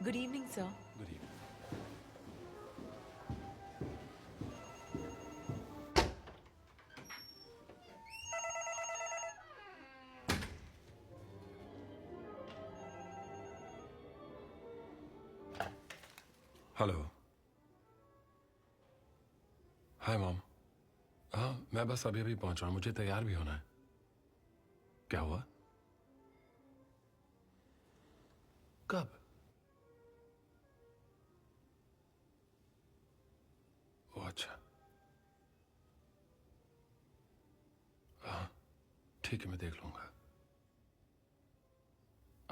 Good evening, sir. Good evening. Hello. Hi mom. हाँ, मैं बस अभी अभी पहुंच रहा हूँ, मुझे तैयार भी होना है। क्या हुआ? कब? ओ अच्छा। हाँ ठीक है, मैं देख लूंगा।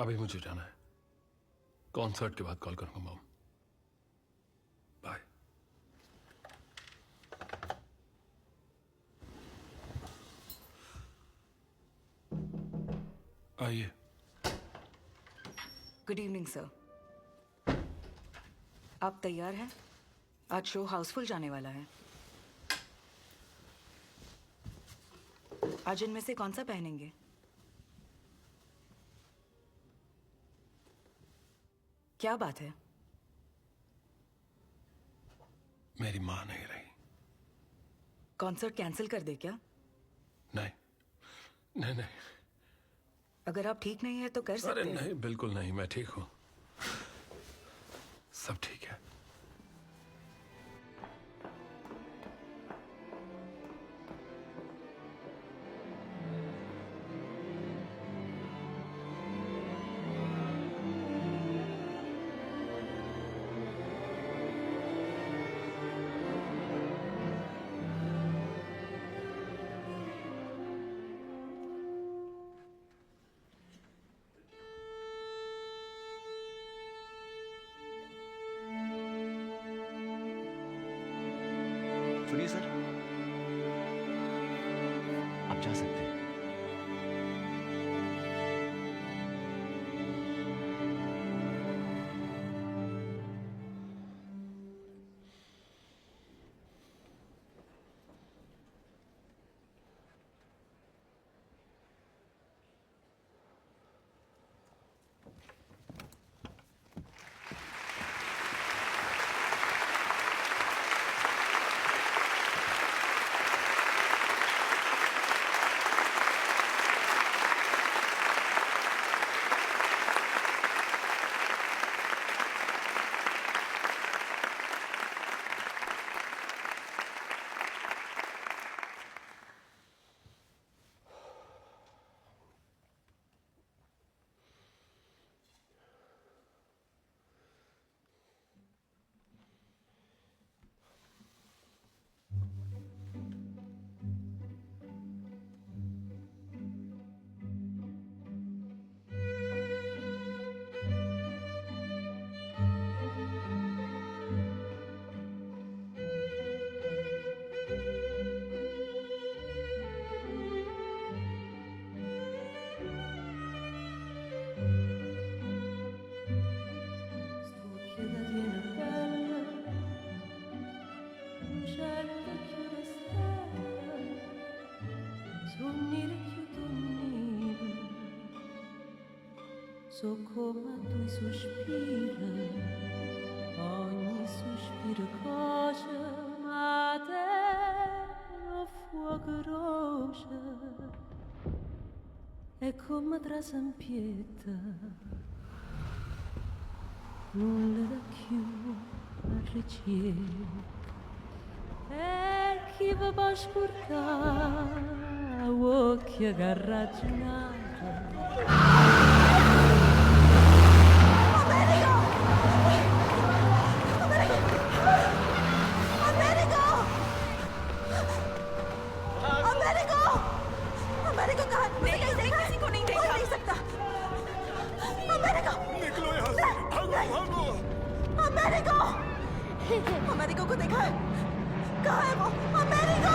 अभी मुझे जाना है, कॉन्सर्ट के बाद कॉल करूंगा मॉम। बाय। आइए। Good evening, sir. आप तैयार हैं? आज शो हाउसफुल जाने वाला है। आज इनमें से कौन सा पहनेंगे? क्या बात है? मेरी माँ नहीं रही। कॉन्सर्ट कैंसिल कर दे क्या? नहीं नहीं नहीं। अगर आप ठीक नहीं है तो कर अरे सकते हैं। नहीं, बिल्कुल नहीं, मैं ठीक हूँ, सब ठीक है। सुनिए सर, आप जा सकते हैं। So come tu sospira, ogni sospiro coce, ma te lo fuoco rosa, è come tra sampietta, nulla da più a ricevere, e chi va a sporcare, occhio che ragionata. निकलो यहाँ से, भागो भागो। अमेरिको को देखा है? कहाँ है वो? अमेरिको!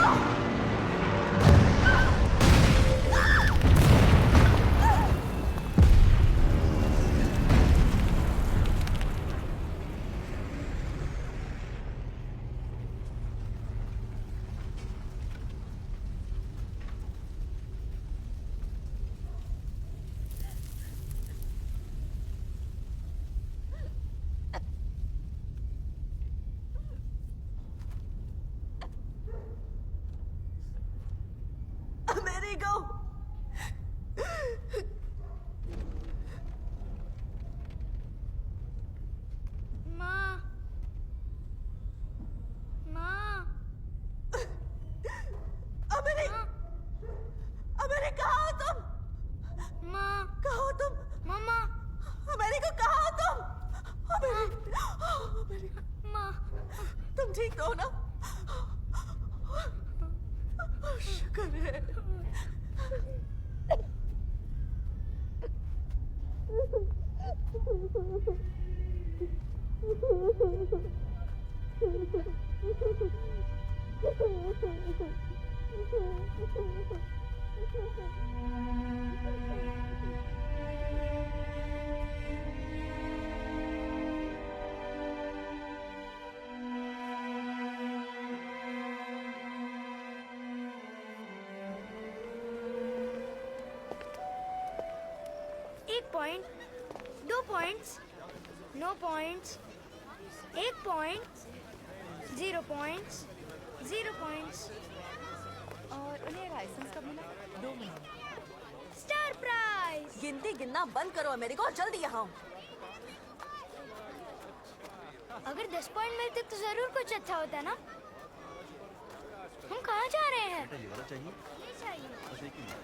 अमेरिको। माँ, माँ, अमेरिका, अमेरिका कहाँ हो तुम? माँ, कहाँ हो तुम? मम्मा, अमेरिका कहाँ हो तुम? अमेरिका, अमेरिका, माँ, तुम ठीक तो हो ना? शुक्र है। एक point, 2 points, no points, 1 point, 0 points, 0 points. और उन्हें लाइसेंस कब मिला? 2 महीने। Star prize. गिनती गिनना बंद करो अमेरिका और जल्दी यहाँ आओ। अगर 10 पॉइंट मिलते तो जरूर कुछ अच्छा होता ना। हम कहाँ जा रहे हैं? बेटा ये वाला चाहिए? ये चाहिए। बस एक ही मिनट।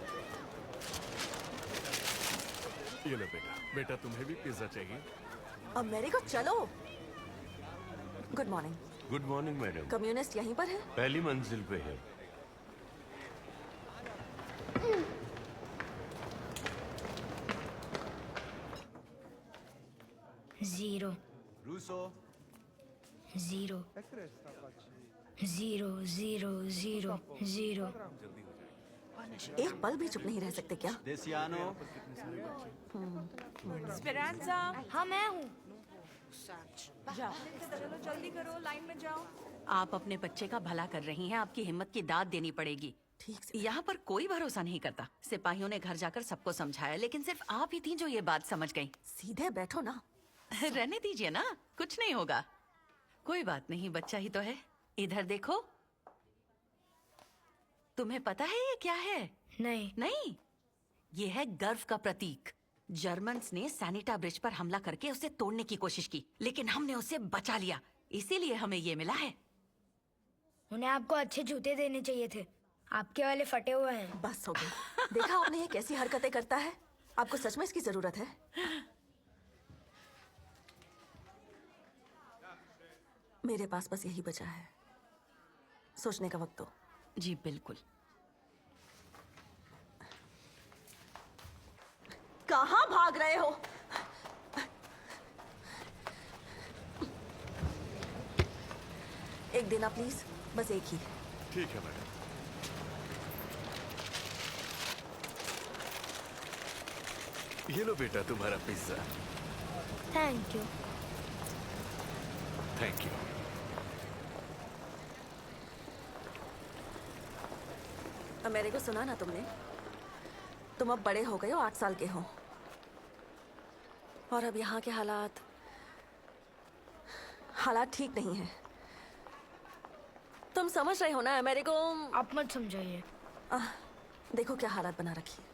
ये लो बेटा तुम्हें भी पिज्जा चाहिए? अमेरिका चलो। Good morning. Good morning madam. Communist यहीं पर है? पहली मंजिल पे है। जीरो, रूसो। 0, 0, 0, 0, 0। एक पल भी चुप नहीं रह सकते क्या? देसियानो। स्पेरांजा, हाँ मैं हूँ। चलो जल्दी करो, लाइन में जाओ। आप अपने बच्चे का भला कर रही हैं, आपकी हिम्मत की दाद देनी पड़ेगी। ठीक से। यहाँ पर कोई भरोसा नहीं करता। सिपाहियों ने घर जाकर सबको समझाया, लेकिन सिर्फ आप ही थी जो ये बात समझ गई। सीधे बैठो ना। रहने दीजिए ना, कुछ नहीं होगा। कोई बात नहीं, बच्चा ही तो है। इधर देखो। तुम्हें पता है ये क्या है? नहीं। नहीं, ये है गर्व का प्रतीक। जर्मन्स ने सैनिटा ब्रिज पर हमला करके उसे तोड़ने की कोशिश की, लेकिन हमने उसे बचा लिया, इसीलिए हमें ये मिला है। उन्हें आपको अच्छे जूते देने चाहिए थे, आपके वाले फटे हुए हैं। बस हो गई। देखा आपने ये कैसी हरकतें करता है? आपको सच में इसकी जरूरत है? मेरे पास बस यही बचा है, सोचने का वक्त दो। जी बिल्कुल। कहाँ भाग रहे हो? एक देना प्लीज, बस एक ही। ठीक है मैडम। ये लो बेटा तुम्हारा pizza. Thank you. Thank you. America सुना ना तुमने? तुम अब बड़े हो गए हो, 8 साल के हो, और अब यहाँ के हालात ठीक नहीं है। तुम समझ रहे हो ना अमेरिको? आप मत समझाइए। देखो क्या हालात बना रखी है।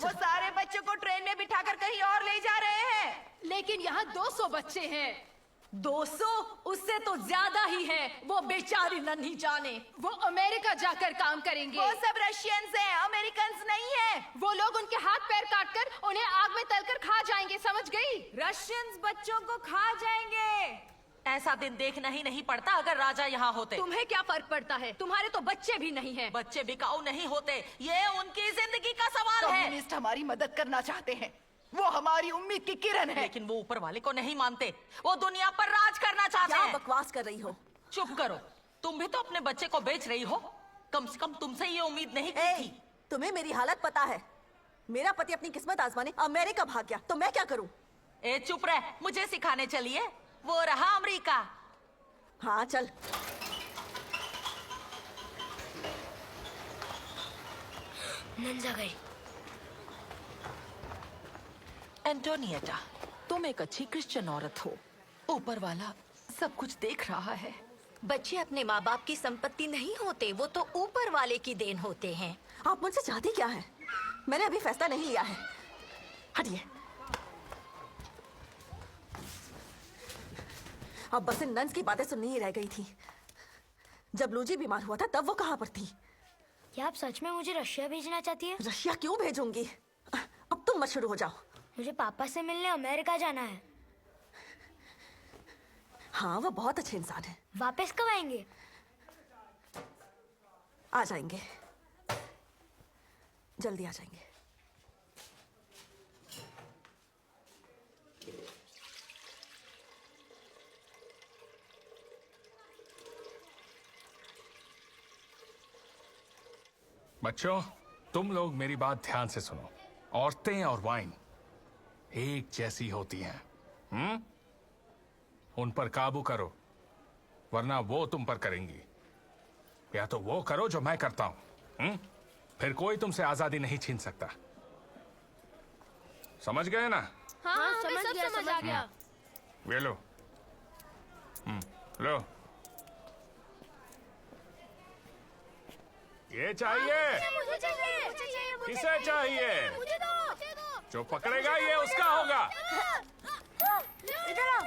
वो सारे बच्चों को ट्रेन में बिठाकर कहीं और ले जा रहे हैं, लेकिन यहाँ 200 बच्चे हैं। 200? उससे तो ज्यादा ही है। वो बेचारी नन्ही जाने, वो अमेरिका जाकर काम करेंगे। वो सब रशियंस हैं, अमेरिकन्स नहीं हैं। वो लोग उनके हाथ पैर काटकर उन्हें आग में तलकर खा जाएंगे, समझ गई? रशियंस बच्चों को खा जाएंगे। ऐसा दिन देखना ही नहीं पड़ता अगर राजा यहाँ होते। तुम्हें क्या फर्क पड़ता है? तुम्हारे तो बच्चे भी नहीं हैं। बच्चे बिकाऊ नहीं होते, ये उनकी जिंदगी का सवाल है। कम्युनिस्ट हमारी मदद करना चाहते हैं, वो हमारी उम्मीद की किरण है। लेकिन वो ऊपर वाले को नहीं मानते, वो दुनिया पर राज करना चाहते क्या हैं। बकवास कर रही हो? चुप करो, तुम भी तो अपने बच्चे को बेच रही हो। कम से कम तुमसे ये उम्मीद नहीं की थी। तुम्हें मेरी हालत पता है। मेरा पति अपनी किस्मत आजमाने अमेरिका भाग गया, तो मैं क्या करूं? ए चुप रह, मुझे सिखाने चलिए। वो रहा अमेरिका। हाँ चल। नंजा गई। एंटोनिएटा, तुम एक अच्छी क्रिश्चियन औरत हो। ऊपर वाला सब कुछ देख रहा है। बच्चे अपने माँ बाप की संपत्ति नहीं होते, वो तो ऊपर वाले की देन होते हैं। आप मुझसे चाहती क्या है? मैंने अभी फैसला नहीं लिया है। हटिए। अब बस इन नन्स की बातें सुननी ही रह गई थी। जब लूजी बीमार हुआ था तब वो कहाँ पर थी? क्या आप सच में मुझे रशिया भेजना चाहती है? रशिया क्यों भेजूंगी? अब तुम मत शुरू हो जाओ। मुझे पापा से मिलने अमेरिका जाना है। हाँ, वो बहुत अच्छे इंसान है। वापस कब आएंगे? आ जाएंगे, जल्दी आ जाएंगे। बच्चों, तुम लोग मेरी बात ध्यान से सुनो। औरतें और वाइन एक जैसी होती हैं। उन पर काबू करो, वरना वो तुम पर करेंगी। या तो वो करो जो मैं करता हूं। फिर कोई तुमसे आजादी नहीं छीन सकता। समझ गए ना? हाँ, समझ गया। ये लो। लो। ये चाहिए? मुझे चाहिए। किसे चाहिए? मुझे दो। जो पकड़ेगा ये उसका होगा। इधर आओ।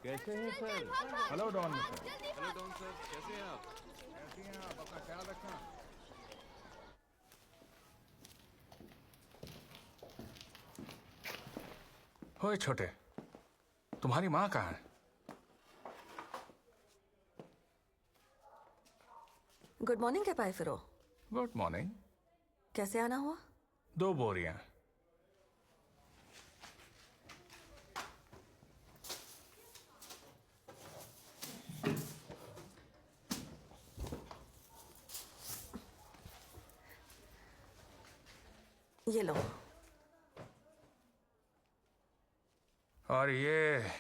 कैसे हैं sir? Hello Don sir. Hello Don sir, कैसे हैं आप? कैसे हैं आप? अपना ख्याल रखना। ओए छोटे, तुम्हारी माँ कहाँ है? गुड मॉर्निंग के पाए फिरो। Good morning. कैसे आना हुआ? 2 बोरियां। ये लो। और ये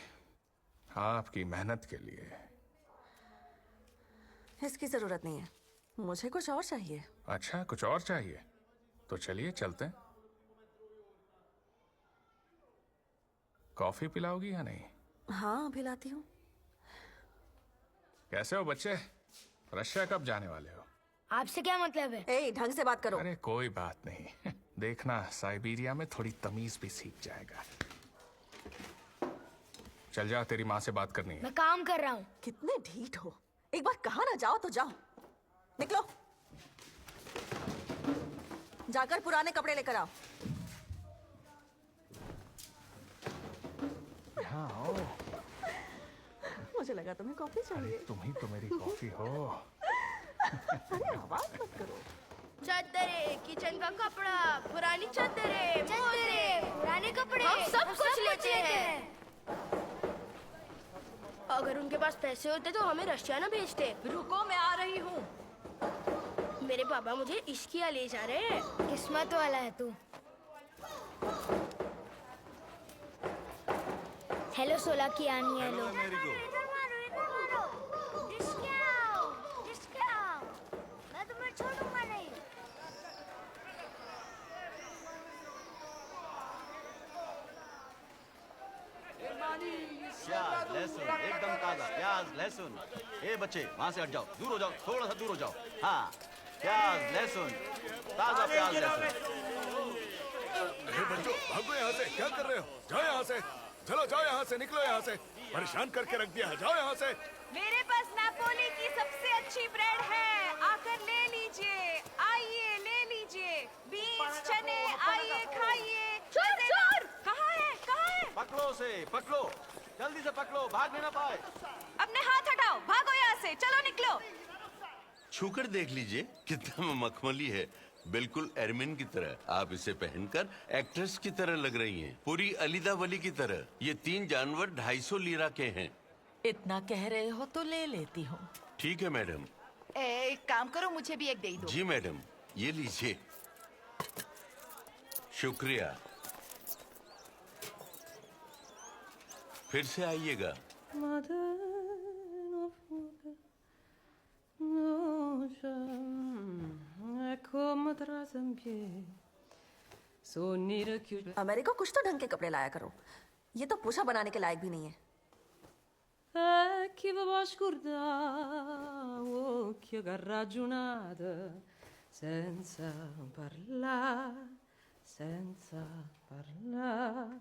आपकी मेहनत के लिए। इसकी जरूरत नहीं है, मुझे कुछ और चाहिए। अच्छा, कुछ और चाहिए? तो चलिए चलते हैं। कॉफी पिलाओगी या नहीं? हाँ, पिलाती हूँ। कैसे हो बच्चे? रशिया कब जाने वाले हो? आपसे क्या मतलब है? ए, ढंग से बात करो। अरे कोई बात नहीं। देखना, साइबेरिया में थोड़ी तमीज भी सीख जाएगा। चल जा, तेरी माँ से बात करनी है। मैं काम कर रहा हूँ। कितने ढीठ हो। एक बार कहा ना जाओ तो जाओ। निकलो, जाकर पुराने कपड़े लेकर आओ। यहाँ आओ। मुझे लगा तुम्हें कॉफी चाहिए। तुम ही तो मेरी कॉफी हो। अरे आवाज मत करो। चादरे, किचन का कपड़ा, पुरानी चादरें, पुराने कपड़े, हम सब कुछ लेते हैं। अगर उनके पास पैसे होते तो हमें रशिया ना भेजते। रुको, मैं आ रही हूँ। मेरे पापा मुझे इश्किया ले जा रहे हैं। किस्मत वाला है तू। हेलो सोला की आनी है। लो मैं तुम्हें छोड़ूंगा नहीं। प्याज लहसुन एकदम ताजा। प्याज लहसुन। ए बच्चे, वहां से हट जाओ, दूर हो जाओ, थोड़ा सा दूर हो जाओ। हाँ, प्याज लहसुन, ताजा प्याज लहसुन। अरे बच्चों, भागो यहाँ से। क्या कर रहे हो? जाओ यहाँ से। चलो जाओ यहाँ से, निकलो यहाँ से। परेशान करके रख दिया है, जाओ यहाँ से। मेरे पास नापोली की सबसे अच्छी ब्रेड है, आकर ले लीजिए। आइए ले लीजिए। बीन्स, चने, आइए खाइए। चोर! कहाँ है? पकड़ो से, पकड़ो, जल्दी से पकड़ो, भागने ना पाए। अपने हाथ हटाओ, भागो यहाँ से, चलो निकलो। छूकर देख लीजिए, कितना मखमली है, बिल्कुल एरमिन की तरह। आप इसे पहनकर एक्ट्रेस की तरह लग रही हैं, पूरी अलीदा वली की तरह। ये 3 जानवर 250 लीरा के हैं। इतना कह रहे हो तो ले लेती हूँ। ठीक है मैडम। एक काम करो, मुझे भी एक दे दो। जी मैडम, ये लीजिए। शुक्रिया। फिर से आइएगा। अमेरिका, कुछ तो ढंग के कपड़े लाया करो। ये तो पूछा बनाने के लायक भी नहीं है। e chi vi può scordare occhio che ha ragionato senza parlare, senza parlare.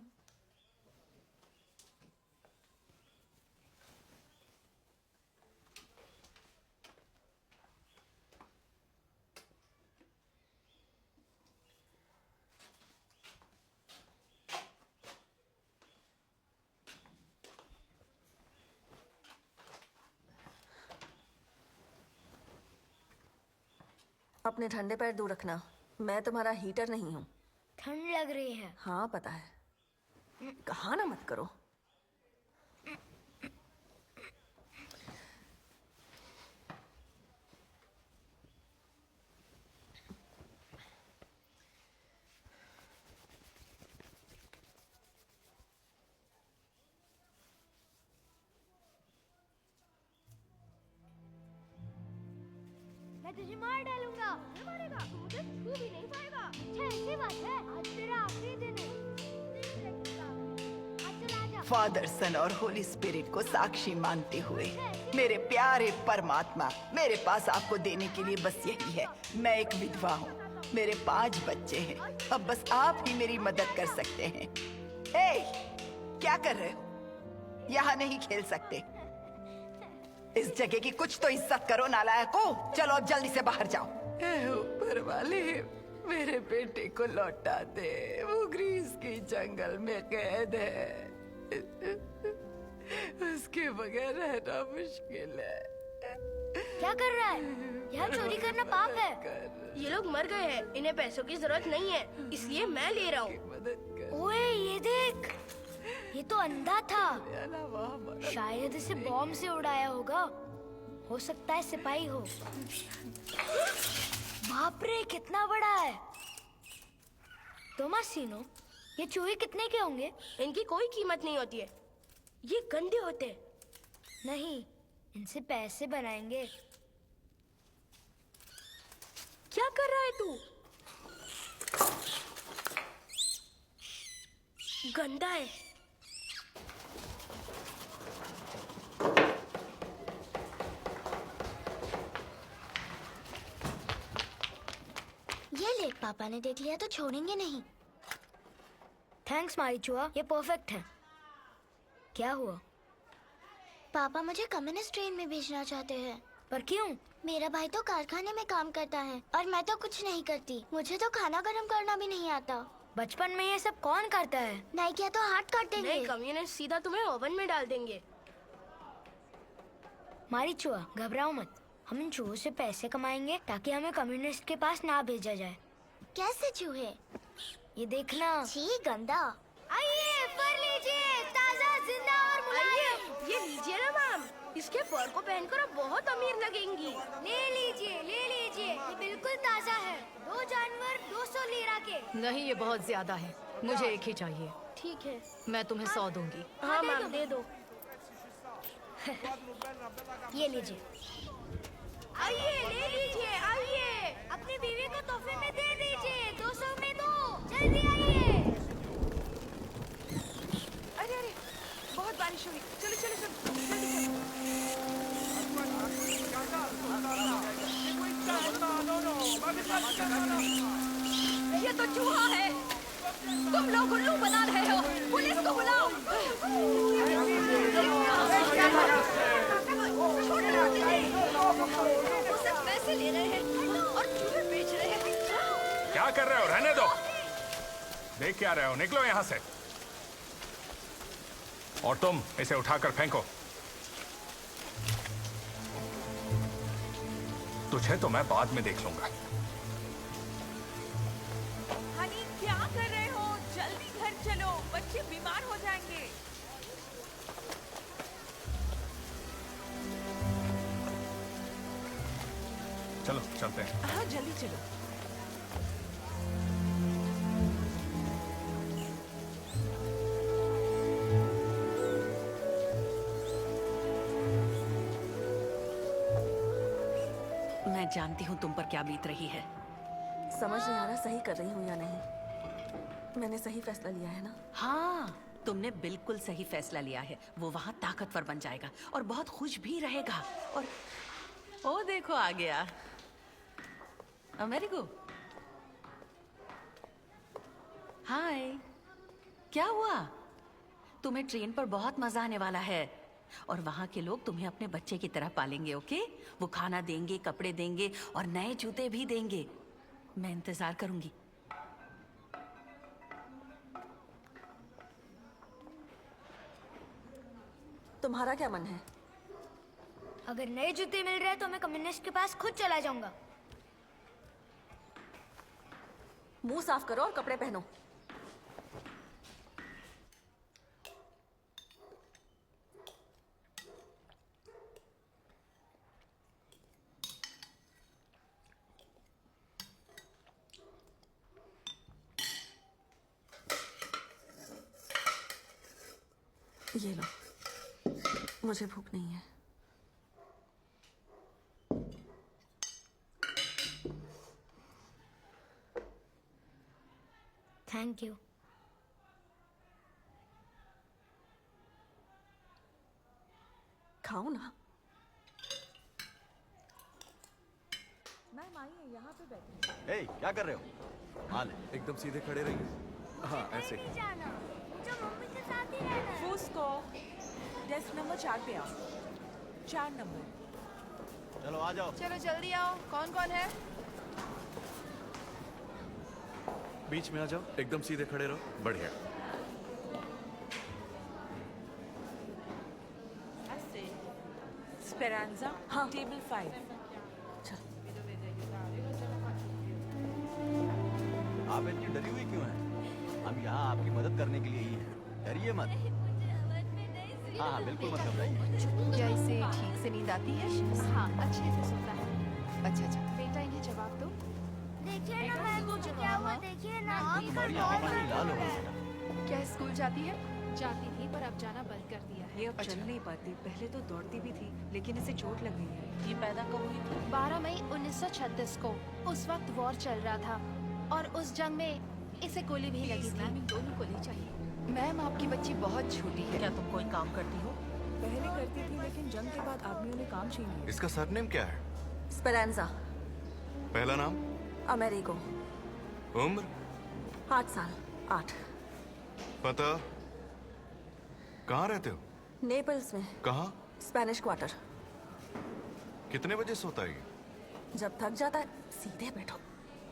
अपने ठंडे पैर दूर रखना, मैं तुम्हारा हीटर नहीं हूँ। ठंड लग रही है। हाँ पता है, कहा ना मत करो। मैं तुझे मार डालूंगा। मैं मारेगा? तू मुझे छू भी नहीं पाएगा। अच्छा ऐसी बात है। आज तेरा आखिरी दिन है। आज चल आजा। फादर, सन और होली स्पिरिट को साक्षी मानते हुए मेरे प्यारे परमात्मा, मेरे पास आपको देने के लिए बस यही है। मैं एक विधवा हूँ, मेरे 5 बच्चे हैं। अब बस आप ही मेरी मदद कर सकते हैं। क्या कर रहे हो? यहाँ नहीं खेल सकते। इस जगह की कुछ तो इज्जत करो नालायको। चलो अब जल्दी से बाहर जाओ। ऊपर वाले मेरे बेटे को लौटा दे, वो ग्रीस की जंगल में कैद है। उसके बगैर रहना मुश्किल है। क्या कर रहा है? यहाँ चोरी करना पाप है। ये लोग मर गए हैं, इन्हें पैसों की जरूरत नहीं है, इसलिए मैं ले रहा हूँ। ओए ये देख, ये तो अंधा था। शायद इसे बॉम्ब से उड़ाया होगा। हो सकता है सिपाही हो। बाप रे कितना बड़ा है। तोमासिनो, ये चूहे कितने के होंगे? इनकी कोई कीमत नहीं होती है, ये गंदे होते हैं। नहीं, इनसे पैसे बनाएंगे। क्या कर रहा है तू? गंदा है। ये ले, पापा ने देख लिया तो छोड़ेंगे नहीं। थैंक्स मारीचुआ, ये परफेक्ट है। क्या हुआ? पापा मुझे कम्युनिस्ट ट्रेन में भेजना चाहते हैं। पर क्यों? मेरा भाई तो कारखाने में काम करता है और मैं तो कुछ नहीं करती। मुझे तो खाना गर्म करना भी नहीं आता। बचपन में ये सब कौन करता है? नहीं किया तो हाथ काट देंगे। नहीं, कम्युनिस्ट सीधा तुम्हें ओवन में डाल देंगे। मारीचुआ, घबराओ मत। हम इन चूहों से पैसे कमाएंगे ताकि हमें कम्युनिस्ट के पास ना भेजा जाए। कैसे चूहे? ये देखना। छी गंदा। आइए फर लीजिए, ताजा, जिंदा और मुलायम। ये लीजिए ना मैम, इसके फर को पहनकर आप बहुत अमीर लगेंगी। ले लीजिए, ले लीजिए, ये बिल्कुल ताजा है। 2 जानवर 200 लीरा के। नहीं, ये बहुत ज्यादा है। मुझे एक ही चाहिए। ठीक है, मैं तुम्हें 100 दूंगी। हाँ मैम, दे दो। ये लीजिए। आइए ले लीजिए, आइए। अपनी बीवी को तोहफे में दे दीजिए। 200 में दो। जल्दी आइए। अरे अरे, बहुत बारिश हुई। चलो चलो चलो, जल्दी चलो। ये तो चूहा है। तुम लोग उल्लू बना रहे हो। पुलिस को बुलाओ। वो सिर्फ पैसे ले रहे हैं और चूहे बेच रहे हैं। क्या कर रहे हो? रहने दो। देख क्या रहे हो? निकलो यहाँ से। और तुम इसे उठाकर फेंको। तुझे तो मैं बाद में देख लूंगा। हनी, क्या कर रहे हो? जल्दी घर चलो, बच्चे बीमार हो जाएंगे। चलो चलते हैं। हाँ जल्दी चलो। मैं जानती हूँ तुम पर क्या बीत रही है। समझ नहीं आ रहा सही कर रही हूँ या नहीं। मैंने सही फैसला लिया है ना? हाँ, तुमने बिल्कुल सही फैसला लिया है। वो वहाँ ताकतवर बन जाएगा और बहुत खुश भी रहेगा। और ओ देखो आ गया अमेरिको। हाय, क्या हुआ? तुम्हें ट्रेन पर बहुत मजा आने वाला है और वहाँ के लोग तुम्हें अपने बच्चे की तरह पालेंगे। ओके, वो खाना देंगे, कपड़े देंगे और नए जूते भी देंगे। मैं इंतजार करूंगी। तुम्हारा क्या मन है? अगर नए जूते मिल रहे हैं तो मैं कम्युनिस्ट के पास खुद चला जाऊंगा। मुंह साफ करो और कपड़े पहनो। ये लो, मुझे भूख नहीं है। Thank you. खाओ ना। मैम आइए, यहाँ पे बैठिए। ए, क्या कर रहे हो? हाँ ले। एकदम सीधे खड़े रहिए। हाँ ऐसे। जाना, मुझे मम्मी के साथ ही रहना है। फूसको, डेस्क नंबर 4 पे आओ। 4 नंबर। चलो आ जाओ। चलो जल्दी आओ। कौन कौन है? बीच में आ जाओ, एकदम सीधे खड़े रहो। बढ़िया। स्पेरांजा, हाँ। टेबल 5। आप इतनी डरी हुई क्यों हैं? हम यहाँ आपकी मदद करने के लिए ही हैं। डरिए मत। हाँ हाँ बिल्कुल मत घबराइए। क्या इसे ठीक से नींद आती है? हाँ, अच्छे से सोता है। अच्छा, बेटा इन्हें जवाब दो। देखिए ना मैम, मुझे क्या हुआ? देखिए ना, तुम्हारी आंखें बड़ी लाल हो गई। क्या स्कूल जाती है? जाती थी पर अब जाना बंद कर दिया है। ये अब चल नहीं पाती। पहले तो दौड़ती भी थी, लेकिन इसे चोट लग गई है। ये पैदा कब हुई थी? 12 मई 1936 को। उस वक्त वॉर चल रहा था और उस जंग में इसे गोली भी लगी थी। इन दोनों को ले चाहिए। मैम आपकी बच्ची बहुत छोटी है। क्या तुम कोई काम करती हो? पहले करती थी, लेकिन जंग के बाद आदमियों ने काम छीन लिया। इसका सरनेम क्या है? स्पेरांजा। पहला नाम? अमेरिको। उम्र? 8 साल। 8। पता? कहाँ रहते हो? नेपल्स में। कहाँ? Spanish quarter. कितने बजे सोता है ये? जब थक जाता है सीधे बैठो।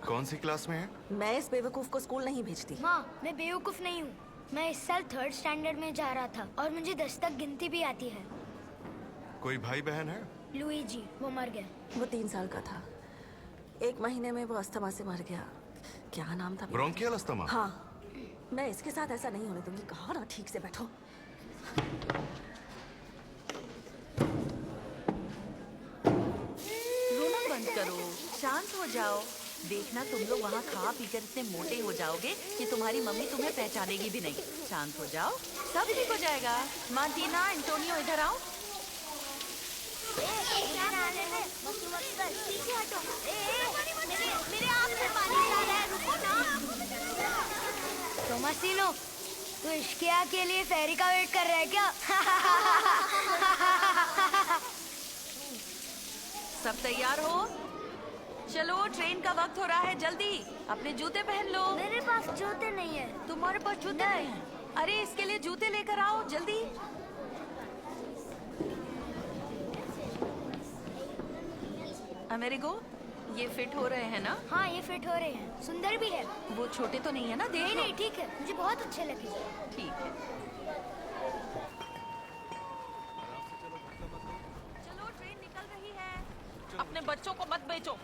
कौन सी क्लास में है? मैं इस बेवकूफ को स्कूल नहीं भेजती। माँ, मैं बेवकूफ नहीं हूँ। मैं इस साल 3rd स्टैंडर्ड में जा रहा था और मुझे 10 तक गिनती भी आती है। कोई भाई बहन है? लुईजी, वो मर गया। वो 3 साल का था। 1 महीने में वो अस्थमा से मर गया। क्या नाम था? Bronchial asthma? हाँ। मैं इसके साथ ऐसा नहीं होने दूंगी। कहा ना ठीक से बैठो। रोना बंद करो, शांत हो जाओ। देखना तुम लोग वहाँ खा पीकर इतने मोटे हो जाओगे कि तुम्हारी मम्मी तुम्हें पहचानेगी भी नहीं। शांत हो जाओ, सब ठीक हो जाएगा। मार्टिना, एंटोनियो इधर आओ। मेरे आँख से पानी आ रहा है, रुको ना। टोमासिनो, तू इश्किया के लिए फेरी का वेट कर रहा है क्या? सब तैयार हो? चलो, ट्रेन का वक्त हो रहा है। जल्दी अपने जूते पहन लो। मेरे पास जूते नहीं है। तुम्हारे पास जूते नहीं है? अरे इसके लिए जूते लेकर आओ जल्दी। अमेरिको, ये फिट हो रहे हैं ना? हाँ, ये फिट हो रहे हैं। सुंदर भी है। वो छोटे तो नहीं है ना? देख लो। नहीं, ठीक है। मुझे बहुत अच्छे लगे। ठीक है। चलो, ट्रेन निकल रही है। अपने बच्चों को मत बेचो।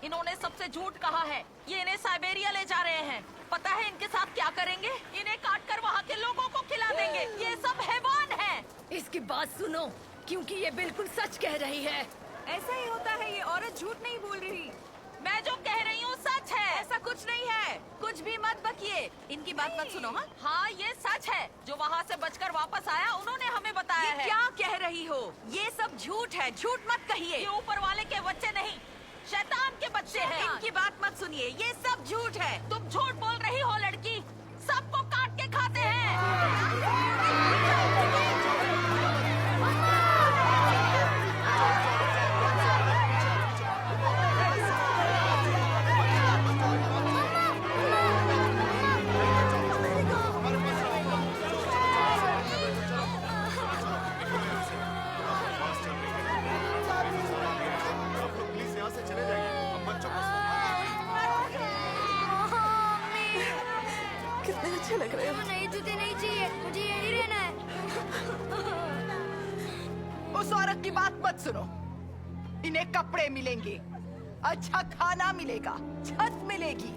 इन्होंने सबसे झूठ कहा है। ये इन्हें साइबेरिया ले जा रहे हैं। पता है इनके साथ क्या करेंगे? इन्हें काट कर वहाँ के लोगों को खिला देंगे। ये सब हैवान है। इसकी बात सुनो, क्योंकि ये बिल्कुल सच कह रही है। ऐसा ही होता है। ये औरत झूठ नहीं बोल रही। मैं जो कह रही हूँ सच है। ऐसा कुछ नहीं है। कुछ भी मत बकिए। इनकी बात मत सुनो। हाँ, हाँ, ये सच है। जो वहाँ से बचकर वापस आया, उन्होंने हमें बताया ये है। क्या कह रही हो? ये सब झूठ है। झूठ मत कहिए। ये ऊपर वाले के बच्चे नहीं, शैतान के बच्चे हैं। इनकी बात मत सुनिए। ये सब झूठ है। तुम झूठ बोल रही हो लड़की। सबको काट के खाते हैं। कितने अच्छे लग रहे हो। नए जूते नहीं चाहिए, मुझे यही रहना है। उस औरत की बात मत सुनो। इन्हें कपड़े मिलेंगे, अच्छा खाना मिलेगा, छत मिलेगी।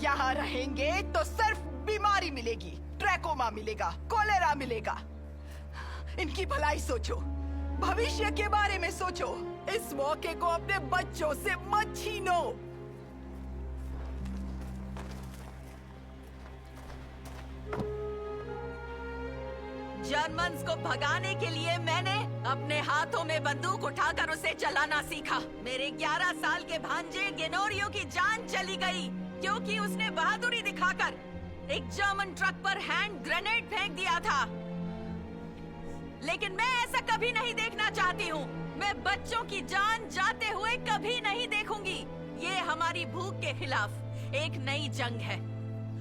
यहाँ रहेंगे तो सिर्फ बीमारी मिलेगी, ट्रैकोमा मिलेगा, कोलेरा मिलेगा। इनकी भलाई सोचो, भविष्य के बारे में सोचो। इस मौके को अपने बच्चों से मत छीनो। जर्मन्स को भगाने के लिए मैंने अपने हाथों में बंदूक उठाकर उसे चलाना सीखा। मेरे 11 साल के भांजे गेनोरियो की जान चली गई क्योंकि उसने बहादुरी दिखाकर एक जर्मन ट्रक पर हैंड ग्रेनेड फेंक दिया था। लेकिन मैं ऐसा कभी नहीं देखना चाहती हूँ। मैं बच्चों की जान जाते हुए कभी नहीं देखूंगी। ये हमारी भूख के खिलाफ एक नई जंग है।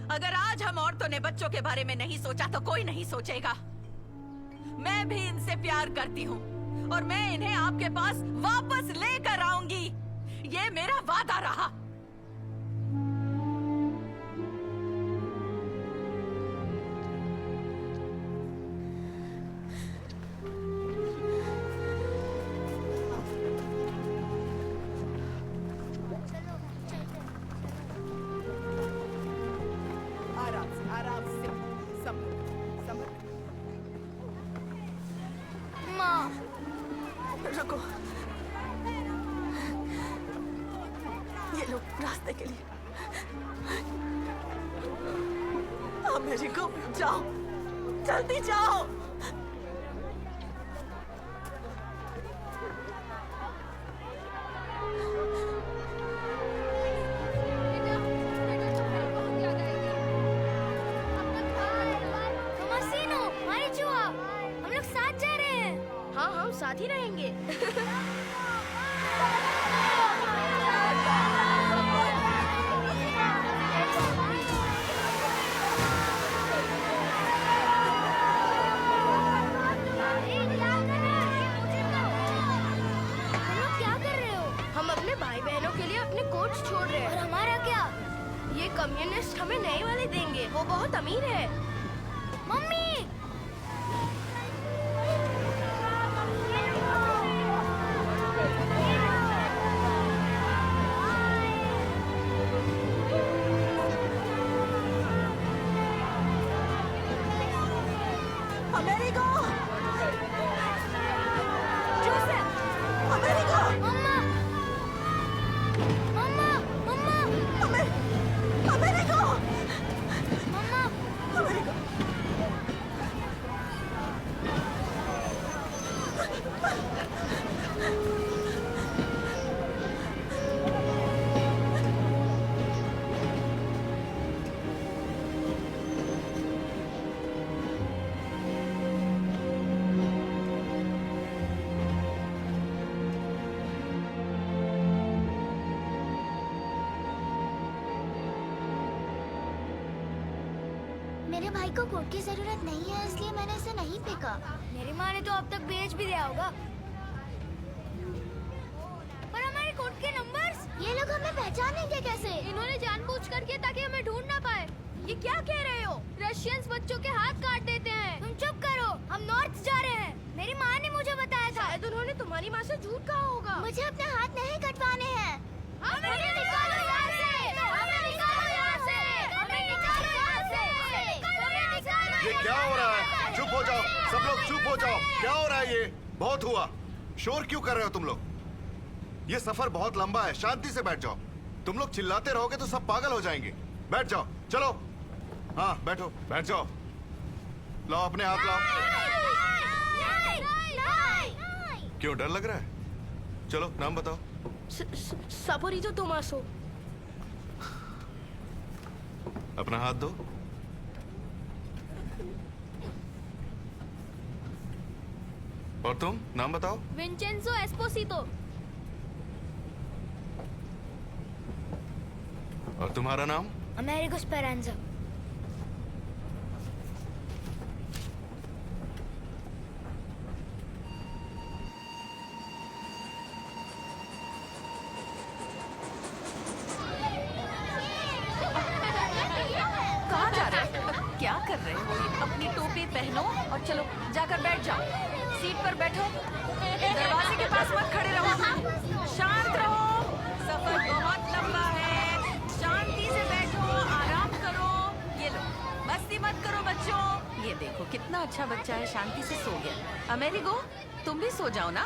अगर आज हम औरतों ने बच्चों के बारे में नहीं सोचा तो कोई नहीं सोचेगा। मैं भी इनसे प्यार करती हूँ और मैं इन्हें आपके पास वापस लेकर आऊंगी। ये मेरा वादा रहा। आराम से संभल। रुको, ये लो रास्ते के लिए। अमेरिको जाओ, जल्दी जाओ। हम लोग साथ जा रहे हैं। हाँ हम साथ ही रहेंगे। क्या कर रहे हो? हम अपने भाई बहनों के लिए अपने कोट्स छोड़ रहे हैं। और हमारा क्या? ये कम्युनिस्ट हमें नए वाले देंगे, वो बहुत अमीर है। मम्मी! अमेरिको! जोसेफ! अमेरिको! मम्मा! मम्मा! मम्मा! अमेरिको! मम्मा! अमेरिको! मेरे भाई को कोट की जरूरत नहीं है, इसलिए मैंने इसे नहीं फेंका। मेरी माँ ने तो अब तक बेच भी दिया होगा। पर हमारे कोट के नंबर्स? ये लोग हमें पहचानेंगे कैसे? इन्होंने जानबूझकर किया ताकि हमें ढूंढ ना पाए। ये क्या कह रहे हो? रशियंस बच्चों के हाथ काट देते हैं। तुम चुप करो, हम नॉर्थ जा रहे हैं। मेरी माँ ने मुझे बताया था। शायद उन्होंने तुम्हारी माँ से झूठ कहा होगा। मुझे अपने हाथ नहीं कटवाने हैं। हमें निकालो यहाँ से! हमें निकालो यहाँ से! हमें निकालो यहाँ से! ये क्या हो रहा है? चुप हो जाओ, सब लोग चुप हो जाओ। क्या हो रहा है ये? बहुत हुआ। शोर क्यों कर रहे हो तुम लोग? ये सफर बहुत लंबा है, शांति से बैठ जाओ। तुम लोग चिल्लाते रहोगे तो सब पागल हो जाएंगे। बैठ जाओ, चलो। हाँ बैठो, बैठ जाओ। लाओ अपने हाथ लाओ। क्यों डर लग रहा है? चलो नाम बताओ। सापोरितो टोमासो। अपना हाथ दो। और तुम नाम बताओ। विंचेंजो एस्पोसितो। और तुम्हारा नाम? अमेरिको स्पेरांजा। कहाँ जा रहे हो? रहे हो? अपनी टोपी पहनो और चलो जाकर बैठ जाओ। सीट पर बैठो, दरवाजे के पास मत खड़े रहो। शांत रहो, सफर बहुत लंबा है। शांति से बैठो, आराम करो। ये लो, मस्ती मत करो बच्चों। ये देखो कितना अच्छा बच्चा है, शांति से सो गया। अमेरिगो, तुम भी सो जाओ ना।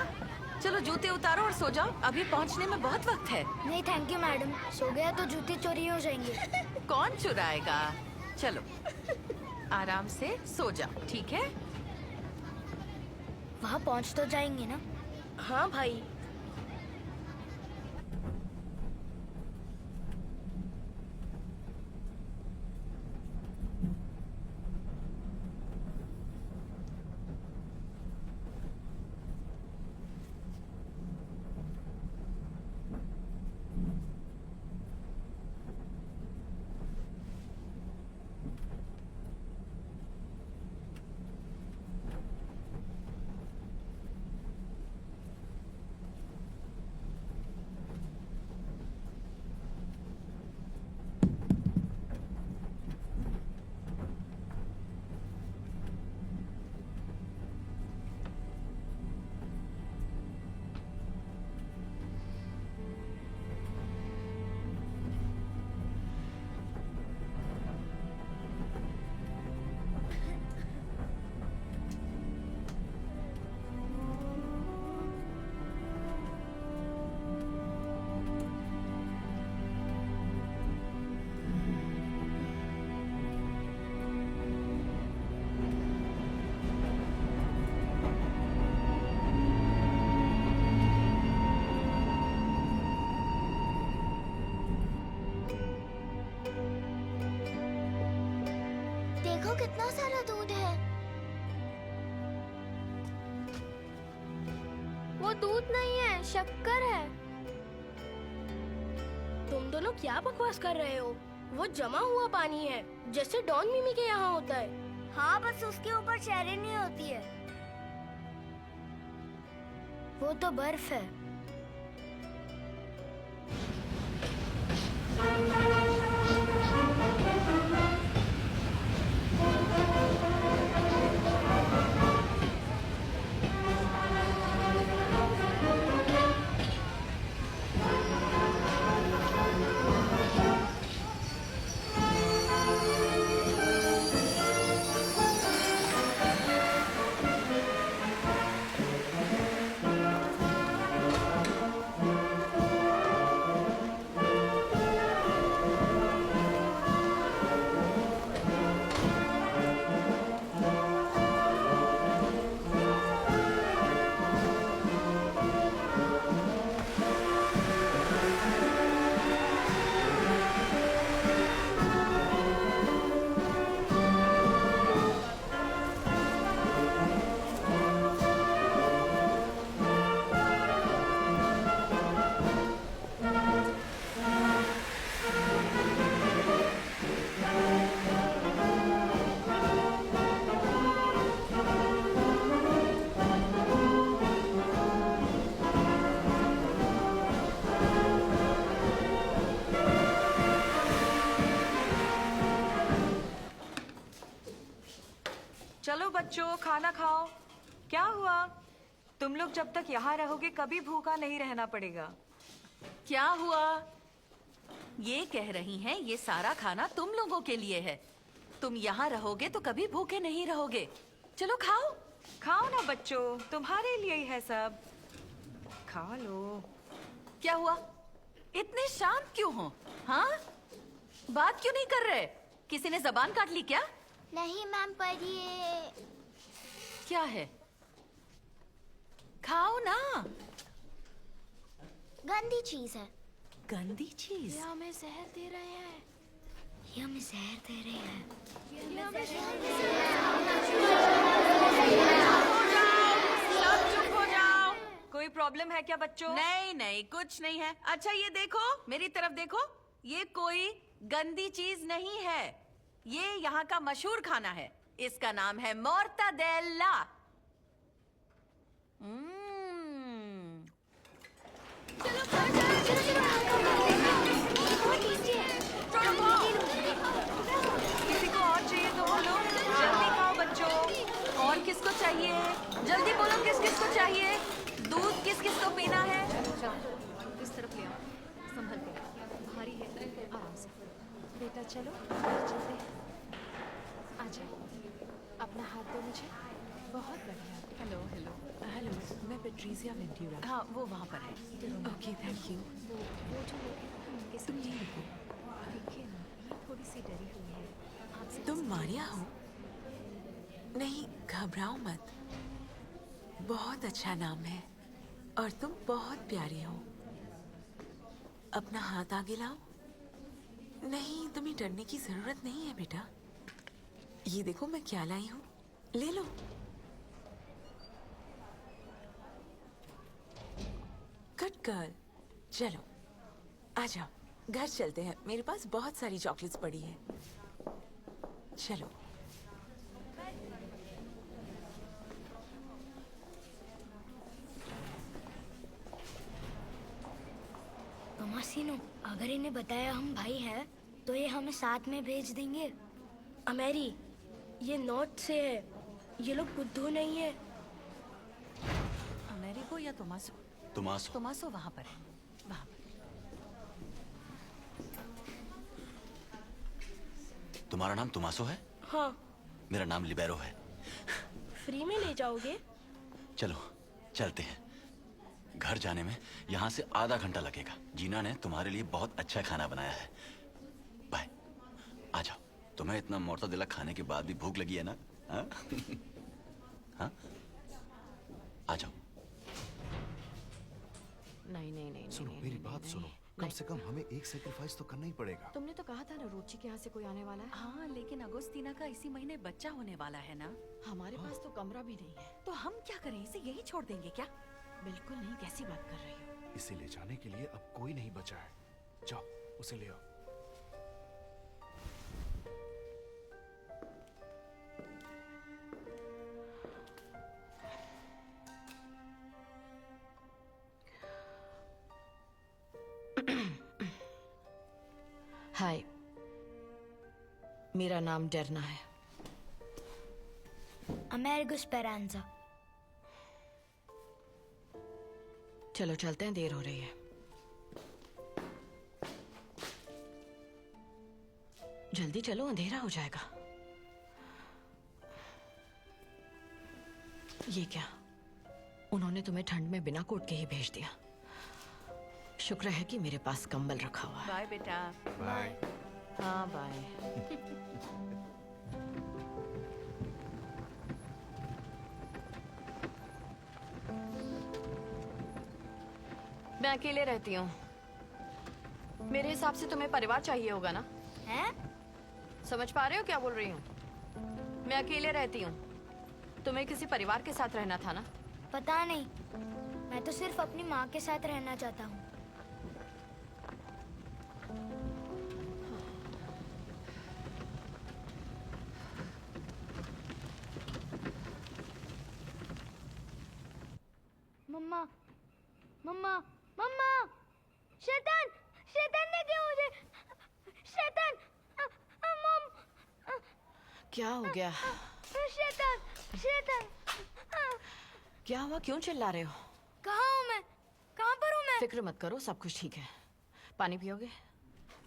चलो जूते उतारो और सो जाओ, अभी पहुंचने में बहुत वक्त है। नहीं थैंक यू मैडम, सो गया तो जूते चोरी हो जाएंगे। कौन चुराएगा? चलो आराम से सो जाओ, ठीक है? वहाँ पहुँच तो जाएंगे ना? हाँ भाई। देखो कितना सारा दूध है। वो दूध नहीं है, शक्कर है। तुम दोनों क्या बकवास कर रहे हो? वो जमा हुआ पानी है, जैसे डॉन मिमी के यहाँ होता है। हाँ, बस उसके ऊपर शहरी नहीं होती है। वो तो बर्फ है। चलो बच्चों, खाना खाओ। क्या हुआ? तुम लोग जब तक यहाँ रहोगे कभी भूखा नहीं रहना पड़ेगा। क्या हुआ? ये कह रही हैं ये सारा खाना तुम लोगों के लिए है। तुम यहाँ रहोगे तो कभी भूखे नहीं रहोगे। चलो खाओ। खाओ ना बच्चों, तुम्हारे लिए ही है सब। खा लो। क्या हुआ? इतने शांत क्यों हो? हाँ, बात क्यों नहीं कर रहे? किसी ने जबान काट ली क्या? नहीं मैम, पर ये क्या है? खाओ ना। गंदी चीज है। गंदी चीज? ये हमें जहर दे रहे हैं। ये हमें जहर दे रहे हैं। सब चुप हो जाओ। कोई प्रॉब्लम है क्या बच्चों? नहीं नहीं, कुछ नहीं है। अच्छा ये देखो, मेरी तरफ देखो। ये कोई गंदी चीज नहीं है। ये यहाँ का मशहूर खाना है। इसका नाम है मोर्टादेला। किसी को और चाहिए तो बोलो। चलते हैं। आ जाओ, अपना हाथ दो मुझे। बहुत बढ़िया। हेलो हेलो हेलो, मैं पेट्रीजिया वेंटूरा। हाँ वो वहाँ पर है। Okay, thank you. वो जो लोग हैं ना, उनके साथ ये देखो। देखिए ना, ये थोड़ी सी डरी हुई है आपसे। तुम मारिया हो? नहीं, घबराओ मत। बहुत अच्छा नाम है और तुम बहुत प्यारी हो। अपना हाथ आगे लाओ। नहीं, तुम्हें डरने की जरूरत नहीं है बेटा। ये देखो मैं क्या लाई हूँ, ले लो। Good girl. चलो आ जाओ, घर चलते हैं। मेरे पास बहुत सारी चॉकलेट्स पड़ी है। चलो। तोमासिनो, अगर इन्हें बताया हम भाई हैं, तो ये हमें साथ में भेज देंगे। अमेरी, ये नॉर्थ से है। ये लोग बुद्धू नहीं है। अमेरिको या तोमासो? तोमासो। तोमासो वहाँ पर है, वहाँ पर। तुम्हारा नाम तोमासो है? हाँ। मेरा नाम लिबेरो है। फ्री में ले जाओगे? चलो चलते हैं। घर जाने में यहाँ से आधा घंटा लगेगा। जीना ने तुम्हारे लिए बहुत अच्छा खाना बनाया है। बाय। आ जाओ। तुम्हें इतना मोर्तदेला खाने के बाद भी भूख लगी है ना? हाँ? हाँ? आ जाओ। नहीं नहीं नहीं सुनो, मेरी बात सुनो। कम से कम हमें एक सेक्रीफाइस तो करना ही पड़ेगा। तुमने तो कहा था ना रुचि के यहाँ से कोई आने वाला है। हाँ, लेकिन अगोस्तीना का इसी महीने बच्चा होने वाला है ना। हमारे पास तो कमरा भी नहीं है। तो हम क्या करें? इसे यही छोड़ देंगे क्या? बिल्कुल नहीं, कैसी बात कर रही हो? इसे ले जाने के लिए अब कोई नहीं बचा है। जाओ, उसे ले आओ। हाय, मेरा नाम डरना है। अमेरिगो स्पेरांजा। चलो चलते हैं, देर हो रही है। जल्दी चलो, अंधेरा हो जाएगा। ये क्या? उन्होंने तुम्हें ठंड में बिना कोट के ही भेज दिया। शुक्र है कि मेरे पास कंबल रखा हुआ है। बाय बेटा। बाय। हाँ बाय। मैं अकेले रहती हूँ। मेरे हिसाब से तुम्हें परिवार चाहिए होगा ना? हैं? समझ पा रहे हो क्या बोल रही हूँ? मैं अकेले रहती हूँ। तुम्हें किसी परिवार के साथ रहना था ना? पता नहीं, मैं तो सिर्फ अपनी माँ के साथ रहना चाहता हूँ। मम्मा, मम्मा, मम्मा! शैतान! शैतान ने क्या मुझे? शैतान! मम! क्या हो गया? शैतान! शैतान! क्या हुआ? क्यों चिल्ला रहे हो? कहाँ हूँ मैं? कहाँ पर हूँ मैं? फिक्र मत करो, सब कुछ ठीक है। पानी पियोगे?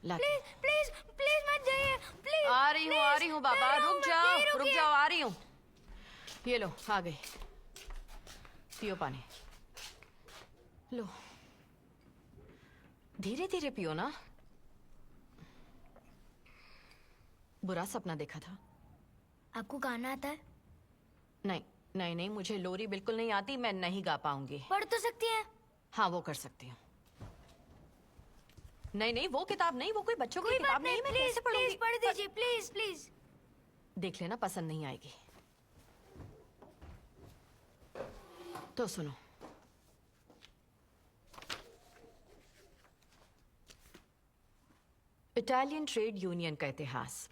ला के। प्लीज, प्लीज, प्लीज मत जाइए, प्लीज। आ रही हूँ बाबा, रुक जाओ, आ रही हूँ। ये लो, आ गई। पियो पानी। लो, धीरे धीरे पियो ना। बुरा सपना देखा था? आपको गाना आता है? नहीं नहीं नहीं, मुझे लोरी बिल्कुल नहीं आती। मैं नहीं गा पाऊंगी। पढ़ तो सकती हैं? हाँ, वो कर सकती हूँ। नहीं नहीं, वो किताब नहीं, वो कोई बच्चों की किताब नहीं। मैं कैसे पढ़ूंगी? प्लीज पढ़ दीजिए, प्लीज प्लीज। देख लेना, पसंद नहीं आएगी। तो सुनो। इटालियन ट्रेड यूनियन का इतिहास।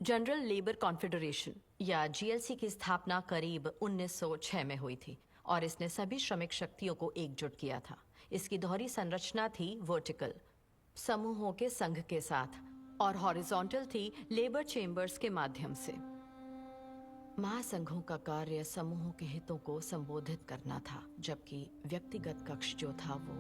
जनरल लेबर कॉन्फेडरेशन या जीएलसी की स्थापना करीब 1906 में हुई थी और इसने सभी श्रमिक शक्तियों को एकजुट किया था। इसकी दोहरी संरचना थी वर्टिकल, समूहों के संघ के साथ, और हॉरिजॉन्टल थी लेबर चेम्बर्स के माध्यम से। महासंघों का कार्य समूहों के हितों को संबोधित करना था, जबकि व्यक्तिगत कक्ष जो था वो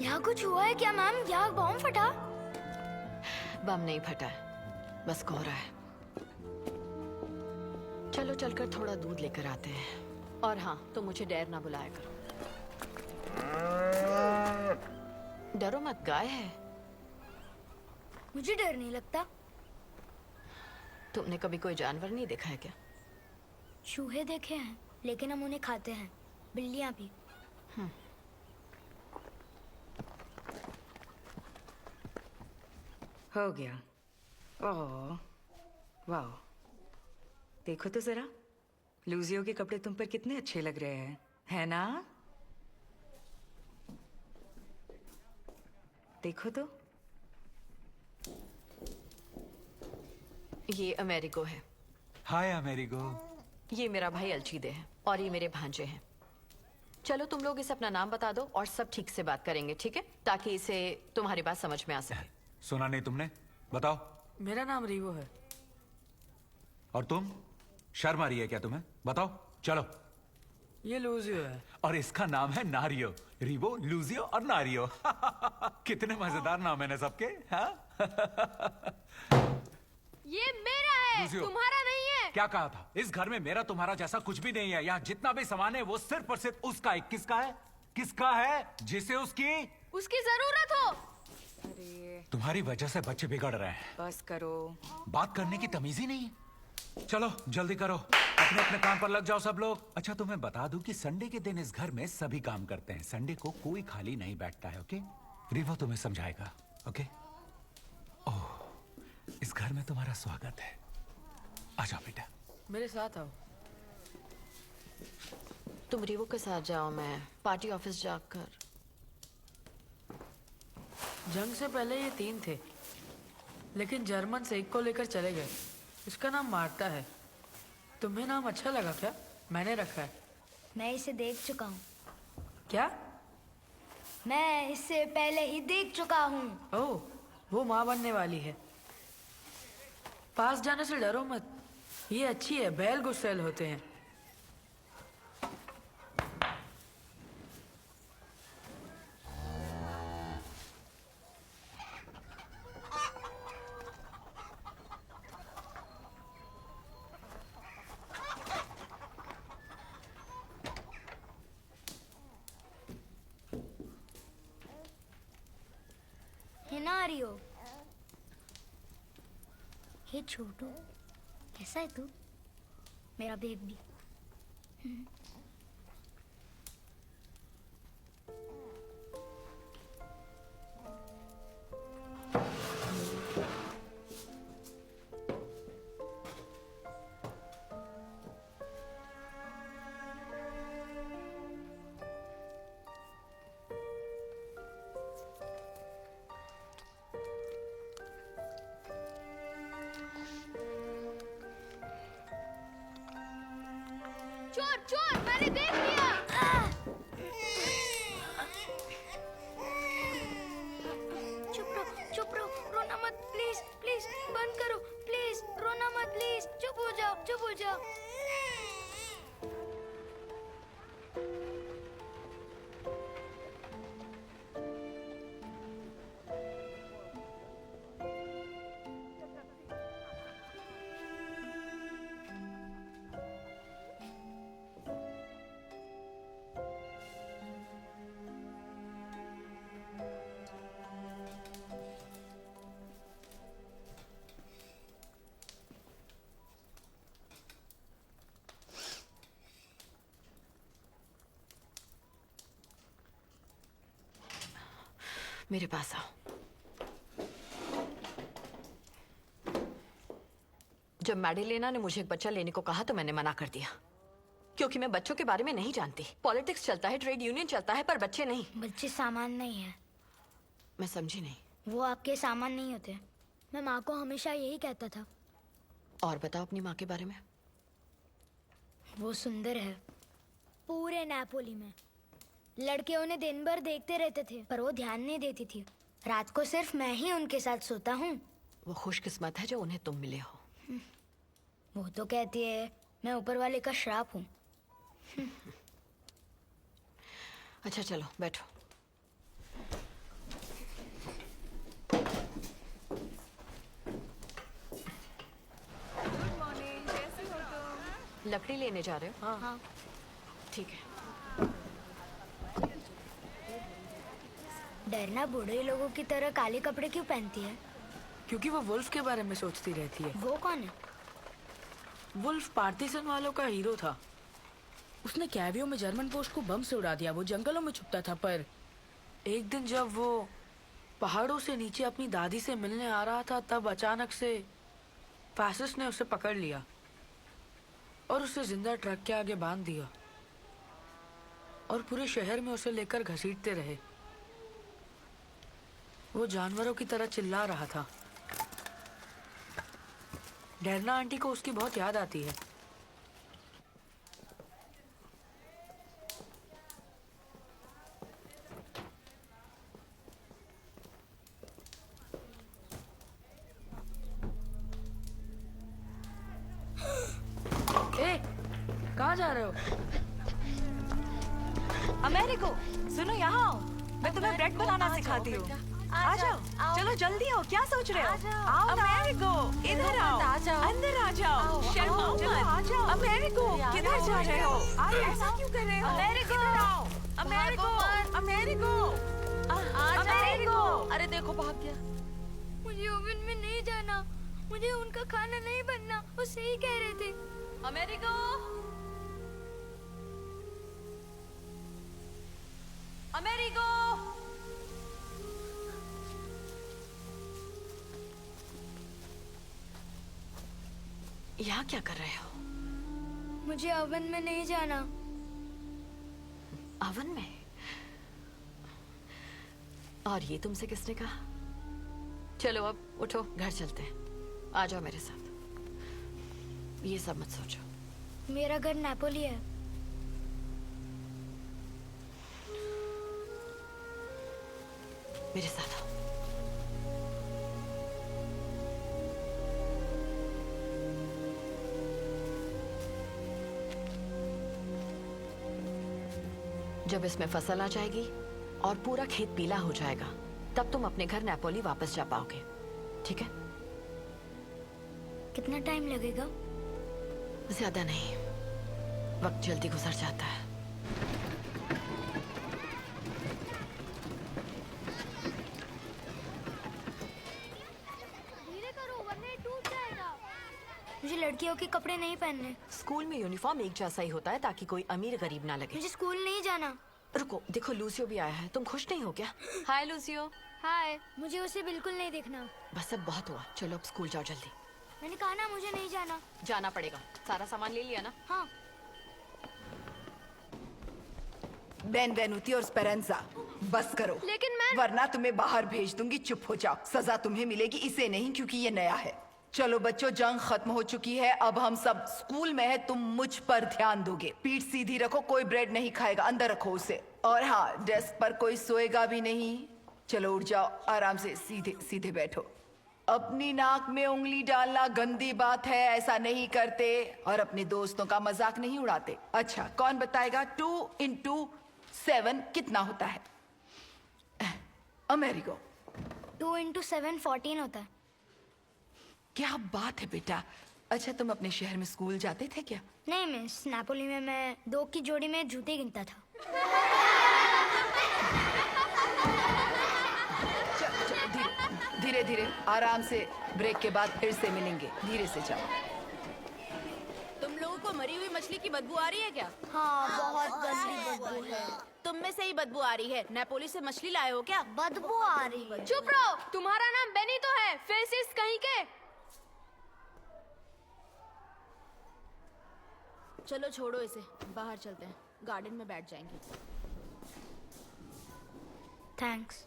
यहाँ कुछ हुआ है क्या मैम? यहाँ बॉम्ब फटा? बम नहीं फटा है, बस कोहरा है। चलो चलकर थोड़ा दूध लेकर आते हैं। और हाँ, तुम मुझे डैर ना बुलाया करो। डरो मत, गाय है। मुझे डर नहीं लगता। तुमने कभी कोई जानवर नहीं देखा है क्या? चूहे देखे हैं, लेकिन हम उन्हें खाते हैं। बिल्लियां भी। हो गया। ओह, वाह। देखो तो जरा, लूजियो के कपड़े तुम पर कितने अच्छे लग रहे हैं, है ना? देखो तो। ये अमेरिको है। हाय अमेरिको। ये मेरा भाई अलचीदे है और ये मेरे भांजे हैं। चलो तुम लोग इसे अपना नाम बता दो और सब ठीक से बात करेंगे, ठीक है? ताकि इसे तुम्हारी बात समझ में आ सके। सुना नहीं तुमने? बताओ। मेरा नाम रीवो है। और तुम? शर्म आ रही है क्या तुम्हें? बताओ। चलो। ये लूजियो है। और इसका नाम है नारियो। रिवो, लूजियो और नारियो। कितने मजेदार नाम है ना सबके, हाँ? ये मेरा है, लूजियो। तुम्हारा नहीं है। क्या कहा था? इस घर में मेरा तुम्हारा जैसा कुछ भी नहीं है। यहाँ जितना भी सामान है वो सिर्फ और सिर्फ उसका है। किसका है? किसका है? जिसे उसकी जरूरत हो। अरे तुम्हारी वजह से बच्चे बिगड़ रहे हैं। बस करो। बात करने की तमीज ही नहीं है। चलो जल्दी करो, अपने अपने काम पर लग जाओ सब लोग। अच्छा तुम्हें बता दूं कि संडे के दिन इस घर में सभी काम करते हैं। संडे को कोई खाली नहीं बैठता है, ओके? रिवो तुम्हें समझाएगा, ओके? ओह, इस घर में तुम्हारा स्वागत है। आ जाओ बेटा। मेरे साथ आओ। तुम रिवो के साथ जाओ, मैं पार्टी ऑफिस जाकर। जंग से पहले ये 3 थे, लेकिन जर्मन से एक को लेकर चले गए। इसका नाम मार्टा है। तुम्हें नाम अच्छा लगा क्या? मैंने रखा है। मैं इसे देख चुका हूँ। क्या? मैं इससे पहले ही देख चुका हूँ। ओह, वो माँ बनने वाली है। पास जाने से डरो मत। ये अच्छी है, बैल गुस्सैल होते हैं। है ना आरियो? हे छोटू, कैसा है तू? मेरा बेबी। चोर चोर, मैंने देख लिया। चुप रहो, रोना मत प्लीज, प्लीज बंद करो, प्लीज रोना मत प्लीज, चुप हो जाओ, चुप हो जाओ। मेरे पास आओ। जब मैडिलेना ने मुझे एक बच्चा लेने को कहा तो मैंने मना कर दिया, क्योंकि मैं बच्चों के बारे में नहीं जानती। पॉलिटिक्स चलता है, ट्रेड यूनियन चलता है, पर बच्चे नहीं। बच्चे सामान नहीं है। मैं समझी नहीं। वो आपके सामान नहीं होते। मैं माँ को हमेशा यही कहता था। और बताओ अपनी माँ के बारे में। वो सुंदर है। पूरे नेपोली में लड़के उन्हें दिन भर देखते रहते थे, पर वो ध्यान नहीं देती थी। रात को सिर्फ मैं ही उनके साथ सोता हूँ। वो खुशकिस्मत है जो उन्हें तुम मिले हो। वो तो कहती है मैं ऊपर वाले का श्राप हूँ। अच्छा चलो बैठो। लकड़ी लेने जा रहे हो? हाँ। ठीक है। डरना बूढ़े लोगों की तरह काले कपड़े क्यों पहनती है? क्योंकि वो वुल्फ के बारे में सोचती रहती है। वो कौन है? वुल्फ पार्टीशन वालों का हीरो था। उसने कैवियो में जर्मन पोस्ट को बम से उड़ा दिया। वो जंगलों में छुपता था, पर एक दिन जब वो पहाड़ों से नीचे अपनी दादी से मिलने आ रहा था, तब अचानक से फासिस्ट ने उसे पकड़ लिया और उसे जिंदा ट्रक के आगे बांध दिया और पूरे शहर में उसे लेकर घसीटते रहे। वो जानवरों की तरह चिल्ला रहा था। डरना आंटी को उसकी बहुत याद आती है। कहाँ जा रहे हो? अमेरिको, सुनो यहाँ आओ। मैं तुम्हें ब्रेड बनाना सिखाती हूँ। आ जाओ, चलो जल्दी आओ। क्या सोच रहे हो? आओ अमेरिको, इधर आओ। अंदर आ जाओ। शर्माओ मत। अमेरिको, किधर जा रहे हो? ऐसा क्यों कर रहे हो? अमेरिको, अमेरिको, अमेरिको, अमेरिको। अरे देखो भाग गया। मुझे ओवन में नहीं जाना। मुझे उनका खाना नहीं बनना। वो सही कह रहे थे। अमेरिको, अमेरिको। यहाँ क्या कर रहे हो? मुझे ओवन में नहीं जाना। ओवन में? और ये तुमसे किसने कहा? चलो अब उठो, घर चलते हैं। आ जाओ मेरे साथ। ये सब मत सोचो। मेरा घर नेपोली है। मेरे साथ आओ। जब इसमें फसल आ जाएगी और पूरा खेत पीला हो जाएगा, तब तुम अपने घर नेपोली वापस जा पाओगे। ठीक है? कितना टाइम लगेगा? ज्यादा नहीं, वक्त जल्दी गुजर जाता है। धीरे करो वरना ये टूट जाएगा। मुझे लड़कियों के कपड़े नहीं पहनने। स्कूल में यूनिफॉर्म एक जैसा ही होता है ताकि कोई अमीर गरीब ना लगे। मुझे स्कूल नहीं जाना। रुको, देखो लूसियो भी आया है। तुम खुश नहीं हो क्या? हाय लूसियो। हाय। मुझे उसे बिल्कुल नहीं देखना। बस अब बहुत हुआ, चलो अब स्कूल जाओ जल्दी। मैंने कहा ना मुझे नहीं जाना। जाना पड़ेगा। सारा सामान ले लिया ना? हाँ। बेनवेनुती और स्पेरेंजा, बस करो। लेकिन मैं वरना तुम्हें बाहर भेज दूंगी। चुप हो जाओ। सजा तुम्हें मिलेगी, इसे नहीं, क्योंकि ये नया है। चलो बच्चों, जंग खत्म हो चुकी है। अब हम सब स्कूल में है। तुम मुझ पर ध्यान दोगे। पीठ सीधी रखो। कोई ब्रेड नहीं खाएगा। अंदर रखो उसे। और हाँ, डेस्क पर कोई सोएगा भी नहीं। चलो उठ जाओ, आराम से सीधे सीधे बैठो। अपनी नाक में उंगली डालना गंदी बात है, ऐसा नहीं करते। और अपने दोस्तों का मजाक नहीं उड़ाते। अच्छा, कौन बताएगा 2 into 7 कितना होता है? अमेरिको। 2 into 7 14 होता है। क्या बात है बेटा। अच्छा, तुम अपने शहर में स्कूल जाते थे क्या? नहीं मिस, नेपोली में मैं 2 की जोड़ी में जूते गिनता था। धीरे धीरे, आराम से। ब्रेक के बाद फिर से मिलेंगे। धीरे से जाओ। तुम लोगों को मरी हुई मछली की बदबू आ रही है क्या? हाँ, बहुत गंदी बदबू है। तुम में से ही बदबू आ रही है। नेपोली से मछली लाए हो क्या? बदबू आ रही है। चुप रहो। तुम्हारा नाम बेनी तो है, फेसिस कहीं के। चलो छोड़ो इसे, बाहर चलते हैं। गार्डन में बैठ जाएंगे। थैंक्स।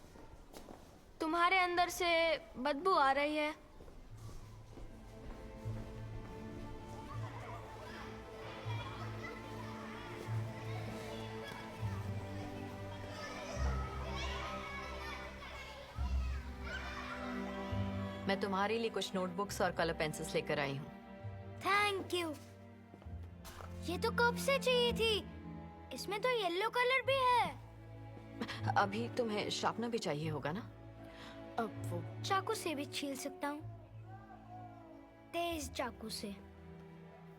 तुम्हारे अंदर से बदबू आ रही है। मैं तुम्हारे लिए कुछ नोटबुक्स और कलर पेंसिल्स लेकर आई हूँ। Thank you. ये तो कब से चाहिए थी। इसमें तो येलो कलर भी है। अभी तुम्हें शार्पनर भी चाहिए होगा ना? अब वो चाकू से भी छील सकता हूँ, तेज चाकू से।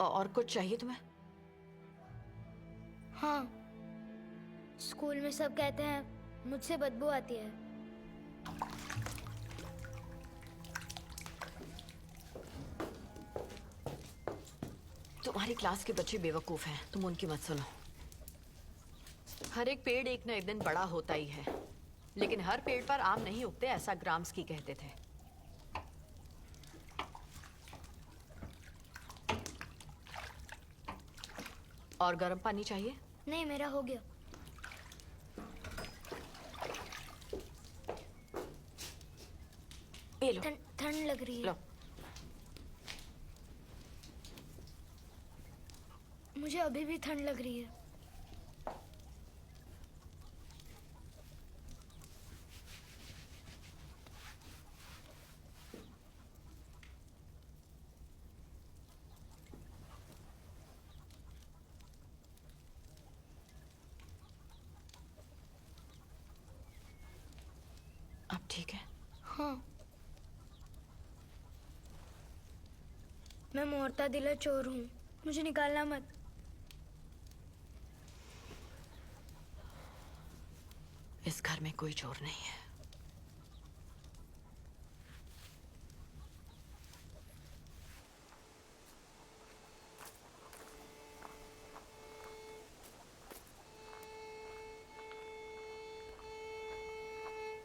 और कुछ चाहिए तुम्हें? हाँ, स्कूल में सब कहते हैं मुझसे बदबू आती है। तुम्हारी क्लास के बच्चे बेवकूफ हैं, तुम उनकी मत सुनो। हर एक पेड़ एक न एक दिन बड़ा होता ही है, लेकिन हर पेड़ पर आम नहीं उगते, ऐसा ग्राम्स्की कहते थे। और गर्म पानी चाहिए? नहीं, मेरा हो गया। ये लो। ठंड लग रही है। लो। मुझे अभी भी ठंड लग रही है। अब ठीक है? हाँ। मैं मोरता दिला चोर हूँ, मुझे निकालना मत। इस घर में कोई चोर नहीं है।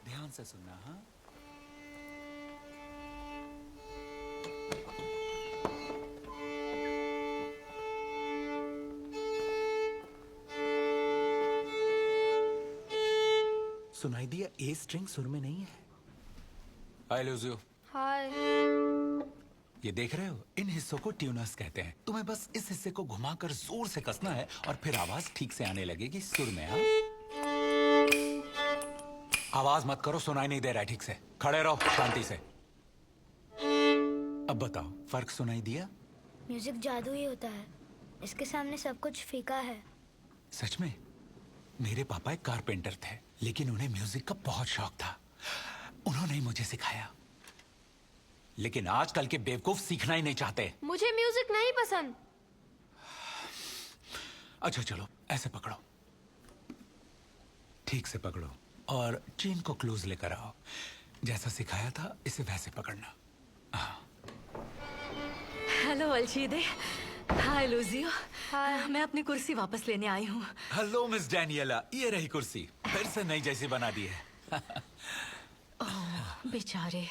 ध्यान से सुनना। हाँ, सुनाई दिया? ए स्ट्रिंग सुर में नहीं है। I lose you. हाय। ये देख रहे हो, इन हिस्सों को ट्यूनर्स कहते हैं। तुम्हें बस इस हिस्से को घुमाकर जोर से कसना है और फिर आवाज ठीक से आने लगेगी सुर में। हाँ, आवाज मत करो, सुनाई नहीं दे रहा है ठीक से। खड़े रहो शांति से। अब बताओ, फर्क सुनाई दिया? म्यूजिक जादू ही होता है, इसके सामने सब कुछ फीका है। सच में? मेरे पापा एक कारपेंटर थे, लेकिन उन्हें म्यूजिक का बहुत शौक था। उन्होंने ही मुझे सिखाया। लेकिन आजकल के बेवकूफ सीखना ही नहीं चाहते। मुझे म्यूजिक नहीं पसंद। अच्छा चलो, ऐसे पकड़ो, ठीक से पकड़ो और चेन को क्लोज लेकर आओ। जैसा सिखाया था इसे वैसे पकड़ना। हेलो अलशीदे। हाय लूजियो। मैं अपनी कुर्सी वापस लेने आई हूँ। हेलो मिस डैनियला, ये रही कुर्सी, फिर से नई जैसी बना दी है। ओह, बेचारे,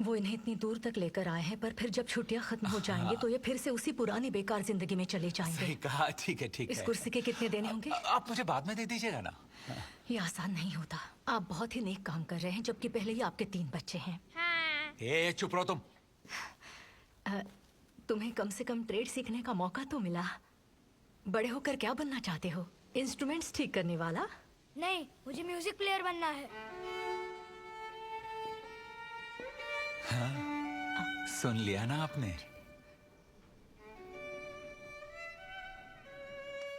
वो इन्हें इतनी दूर तक लेकर आए हैं, पर फिर जब छुट्टियां खत्म हो जाएंगी तो ये फिर से उसी पुरानी बेकार जिंदगी में चले जाएंगे। सही कहा, ठीक है ठीक है। इस कुर्सी के कितने देने होंगे? आप मुझे बाद में दे दीजिएगा ना। ये आसान नहीं होता। आप बहुत ही नेक काम कर रहे हैं, जबकि पहले ही आपके 3 बच्चे हैं। ए, चुप रहो तुम। तुम्हें कम से कम ट्रेड सीखने का मौका तो मिला। बड़े होकर क्या बनना चाहते हो? इंस्ट्रूमेंट्स ठीक करने वाला? नहीं, मुझे म्यूजिक प्लेयर बनना है। हाँ, सुन लिया ना आपने?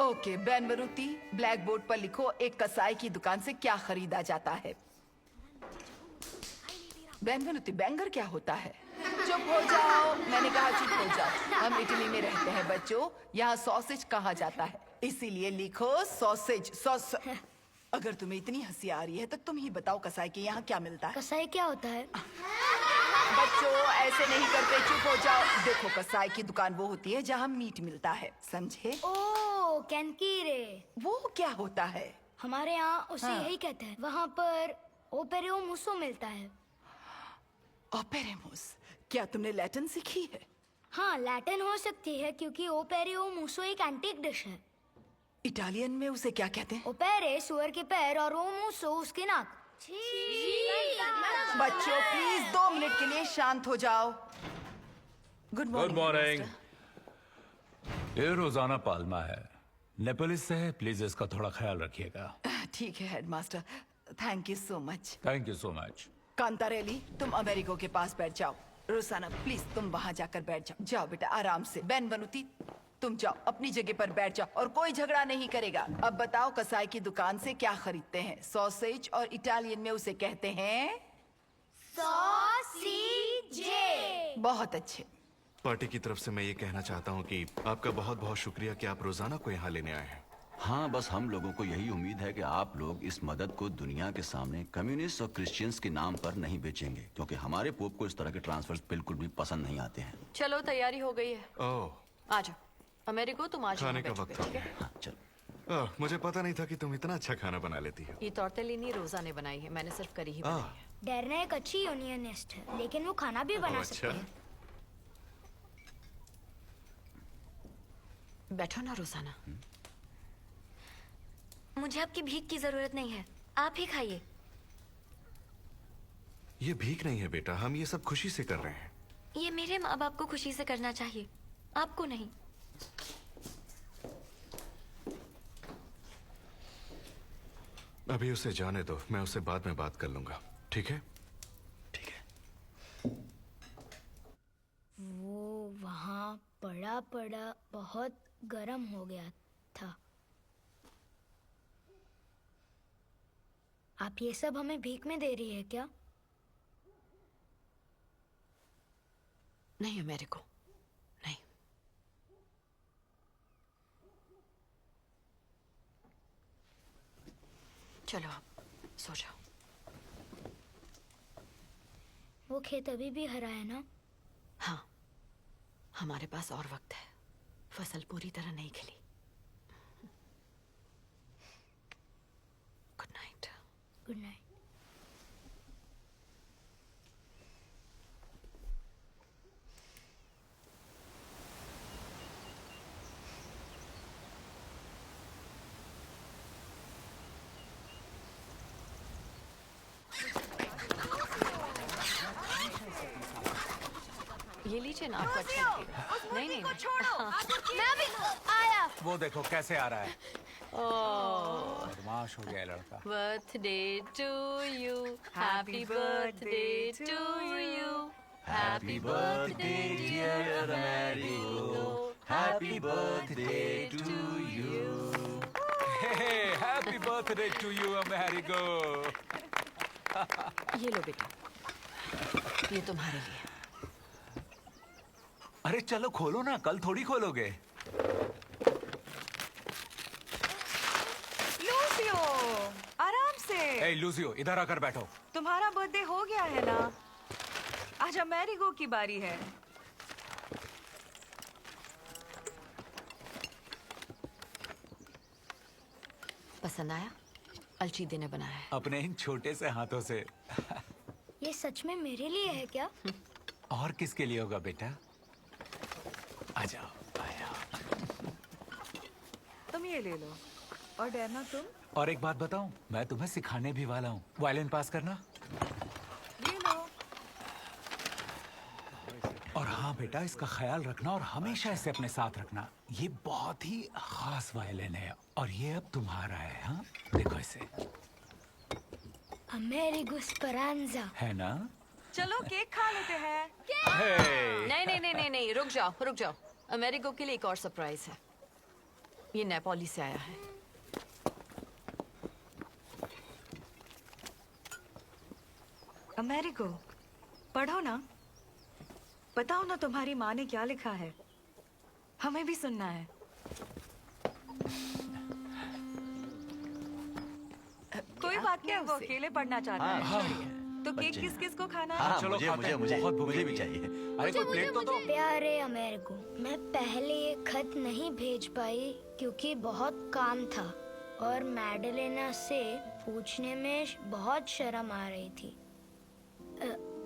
ओके बेनवनुती, ब्लैक बोर्ड पर लिखो एक कसाई की दुकान से क्या खरीदा जाता है। बेनवनुती, बैंगर क्या होता है? चुप हो जाओ, मैंने कहा चुप हो जाओ। हम इटली में रहते हैं बच्चों, यहाँ सॉसेज कहा जाता है, इसीलिए लिखो सॉसेज। अगर तुम्हें इतनी हंसी आ रही है तो तुम ही बताओ कसाई के यहाँ क्या मिलता है? कसाई क्या होता है? बच्चों ऐसे नहीं करते, चुप हो जाओ। देखो, कसाई की दुकान वो होती है जहाँ मीट मिलता है, समझे? ओह, कैनकीरे। वो क्या होता है? हमारे यहाँ उसे यही कहते हैं। वहाँ पर ओपेरो मूसो मिलता है। ओपेरेमोस? क्या तुमने लैटिन सीखी है? हाँ, लैटिन हो सकती है क्योंकि ओपेरो मूसो एक एंटीक डिश है। इटालियन में उसे क्या कहते हैं? ओपेरे सुअर के पैर और ओ मूसो उसके नाक। बच्चों प्लीज 2 मिनट के लिए शांत हो जाओ। Good morning. ये रोजाना पाल्मा है, नेपोलिस से है, प्लीज इसका थोड़ा ख्याल रखिएगा। ठीक है headmaster, thank you so much. Thank you so much. Cantarelli, तुम अमेरिको के पास बैठ जाओ। रोसाना प्लीज तुम वहां जाकर बैठ जाओ। जाओ बेटा आराम से। बेनवनुती, तुम जाओ अपनी जगह पर बैठ जाओ और कोई झगड़ा नहीं करेगा। अब बताओ कसाई की दुकान से क्या खरीदते हैं? सॉसेज और इटालियन में उसे कहते हैं सॉसीजे। बहुत अच्छे। पार्टी की तरफ से मैं ये कहना चाहता हूँ कि आपका बहुत बहुत शुक्रिया कि आप रोजाना को यहाँ लेने आए हैं। हाँ, बस हम लोगों को यही उम्मीद है कि आप लोग इस मदद को दुनिया के सामने कम्युनिस्ट और क्रिश्चियंस के नाम पर नहीं बेचेंगे, क्योंकि हमारे पोप को इस तरह के ट्रांसफर्स बिल्कुल भी पसंद नहीं आते हैं। चलो तैयारी हो गई है, ओह, आ जाओ। अमेरिको तुम आज खाने यहाँ का बैठो, वक्त हो ठीक है? गया। हाँ, चल। मुझे पता नहीं था कि तुम इतना अच्छा खाना बना लेती हो। ये टॉर्टेलिनी रोजा ने बनाई है, मैंने सिर्फ करी ही बनाई है। डैरना एक अच्छी यूनियनिस्ट है, लेकिन वो खाना भी बना सकती है। बैठो ना रोजाना। मुझे आपकी भीख की जरूरत नहीं है, आप ही खाइए। ये भीख नहीं है बेटा, हम ये सब खुशी से कर रहे हैं। ये मेरे माँ बाप को खुशी से करना चाहिए, आपको नहीं। अभी उसे जाने दो, मैं उससे बाद में बात कर लूंगा, ठीक है? वो वहाँ पड़ा पड़ा बहुत गर्म हो गया था। आप ये सब हमें भीख में दे रही है क्या? नहीं अमेरिको, नहीं। चलो आप सो जाओ। वो खेत अभी भी हरा है ना? हाँ, हमारे पास और वक्त है, फसल पूरी तरह नहीं खिली। Good night. Good night. ये लीजिए ना, आपको अच्छा लगेगा। नहीं नहीं छोड़ो। मैं भी आया। वो देखो कैसे आ रहा है। ओह, बदमाश हो गया लड़का। Birthday to you, happy birthday to you, happy birthday dear Americo, happy birthday to you. Happy birthday to you Americo. ये लो बेटा, ये तुम्हारे लिए। अरे चलो खोलो ना, कल थोड़ी खोलोगे। लूसियो, आराम से। ए लूसियो, इधर आकर बैठो। तुम्हारा बर्थडे हो गया है ना, आज अमेरिको की बारी है। पसंद आया? अलचीदे ने बनाया है। अपने इन छोटे से हाथों से। ये सच में मेरे लिए है क्या? और किसके लिए होगा बेटा? आ जाओ, आया। तुम ये ले लो, और डरना तुम। और एक बात बताऊं, मैं तुम्हें सिखाने भी वाला हूँ। वायलिन पास करना। ये लो। और हाँ बेटा, इसका ख्याल रखना और हमेशा इसे अपने साथ रखना। ये बहुत ही खास वायलिन है और ये अब तुम्हारा है। हाँ, देखो इसे। अमेरिगो स्परांजा है ना? चलो केक खा लेते हैं। नहीं नहीं नहीं नहीं नहीं, रुक जाओ रुक जाओ। अमेरिको के लिए एक और सरप्राइज है। ये नेपोली से आया है। अमेरिको, पढ़ो ना, बताओ ना तुम्हारी माँ ने क्या लिखा है, हमें भी सुनना है। कोई बात नहीं, वो अकेले पढ़ना चाहता है। तो केक किस किस को खाना है? हाँ, मुझे भी चाहिए। अरे कोई प्लेट तो दो। प्यारे अमेरिको, मैं पहले ये खत नहीं भेज पाई क्योंकि बहुत काम था और मैडलेना से पूछने में बहुत शर्म आ रही थी।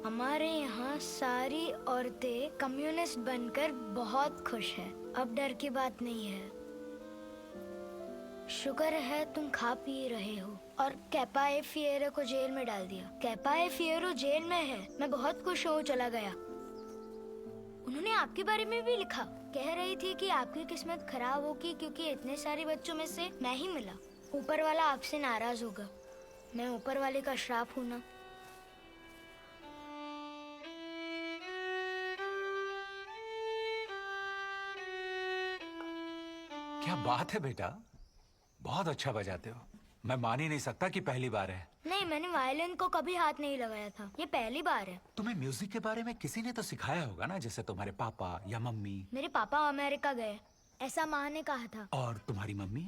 हमारे यहाँ सारी औरतें कम्युनिस्ट बनकर बहुत खुश हैं। अब डर की बात नहीं है। शुक्र है तुम खा पी रहे हो और कैपा ए फिएरो को जेल में डाल दिया। कैपा ए फिएरो जेल में है, मैं बहुत खुश हूँ चला गया। उन्होंने आपके बारे में भी लिखा, कह रही थी कि आपकी किस्मत खराब होगी क्योंकि इतने सारे बच्चों में से मैं ही मिला। ऊपर वाला आपसे नाराज होगा। मैं ऊपर वाले का श्राप हूँ ना। क्या बात है बेटा, बहुत अच्छा बजाते हो। मैं मान ही नहीं सकता कि पहली बार है। नहीं, मैंने वायलिन को कभी हाथ नहीं लगाया था, ये पहली बार है। तुम्हें म्यूजिक के बारे में किसी ने तो सिखाया होगा ना, जैसे तुम्हारे पापा या मम्मी। मेरे पापा अमेरिका गए, ऐसा माँ ने कहा था। और तुम्हारी मम्मी?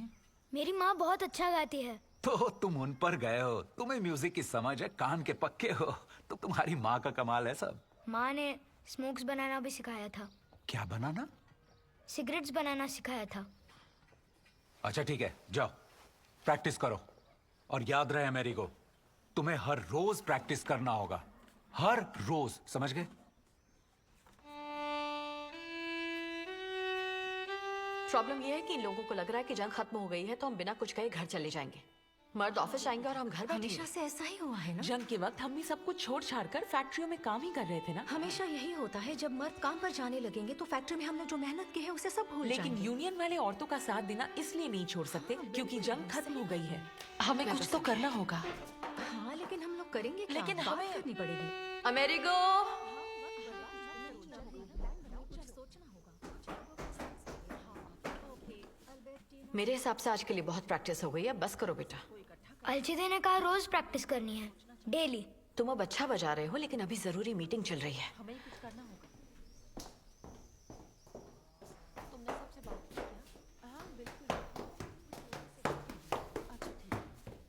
मेरी माँ बहुत अच्छा गाती है। तो तुम उन पर गए हो, तुम्हें म्यूजिक की समझ है, कान के पक्के हो, तो तुम्हारी माँ का कमाल है सब। माँ ने स्मोक्स बनाना भी सिखाया था। क्या बनाना? सिगरेट्स बनाना सिखाया था। अच्छा ठीक है, जाओ प्रैक्टिस करो, और याद रहे मेरी को, तुम्हें हर रोज प्रैक्टिस करना होगा, हर रोज, समझ गए? प्रॉब्लम यह है कि लोगों को लग रहा है कि जंग खत्म हो गई है, तो हम बिना कुछ कहे घर चले जाएंगे। मर्द ऑफिस जाएंगे और हम घर बैठेंगे। हमेशा से ऐसा ही हुआ है ना? जंग के वक्त हम भी सब कुछ छोड़ छाड़ कर फैक्ट्रियों में काम ही कर रहे थे ना। हमेशा यही होता है, जब मर्द काम पर जाने लगेंगे तो फैक्ट्री में हमने जो मेहनत की है उसे सब भूल लेकिन जाएंगे। यूनियन वाले औरतों का साथ देना इसलिए नहीं छोड़ सकते क्योंकि जंग खत्म हो गई है। हमें कुछ तो करना होगा। हाँ, लेकिन हम लोग करेंगे क्या? लेकिन बात हमें करनी पड़ेगी। अमेरिगो, मेरे हिसाब से आज के लिए बहुत प्रैक्टिस हो गई है, बस करो बेटा। अलचिदे ने कहा रोज प्रैक्टिस करनी है, डेली। तुम अब अच्छा बजा रहे हो, लेकिन अभी जरूरी मीटिंग चल रही है।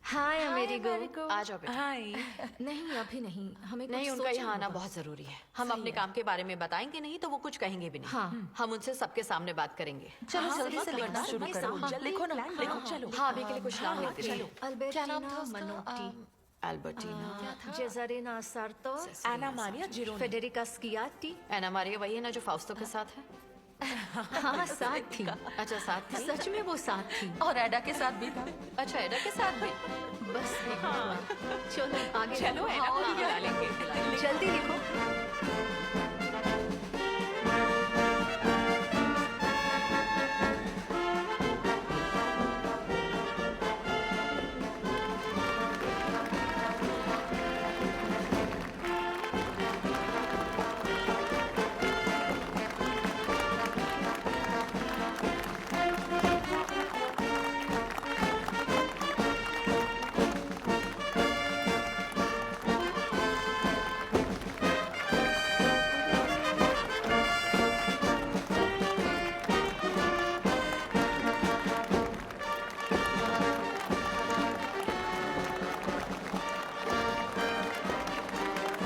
हाय अमेरिगो। आ जाओ बेटा। हाय। नहीं अभी नहीं, हमें कुछ नहीं, उनका सोचना यहाँ आना होगा। बहुत जरूरी है। हम सही अपने है। काम के बारे में बताएंगे नहीं तो वो कुछ कहेंगे भी नहीं। हाँ। हम उनसे सबके सामने बात करेंगे। चलो हाँ, जल्दी हाँ, से हाँ, लिखना हाँ, शुरू हाँ, करो। हाँ, लिखो ना, हाँ, लिखो, हाँ, चलो। हाँ, अभी के लिए कुछ नाम हाँ, लिखते चलो। क्या नाम था अल्बर्टीना उसका? मनोटी, अल्बर्टीना, जेजारिना सार्टोस, एना मारिया जिरोनी, फेडेरिका स्कियाटी। एना मारिया वही है ना जो फाउस्टो के साथ है? हाँ, साथ थी। अच्छा, साथ थी। सच में वो साथ थी। और एडा के साथ भी था। अच्छा, एडा के साथ भी। बस चलो आगे चलो लिखो। एना को भी हाँ, बुला लेंगे। जल्दी लिखो।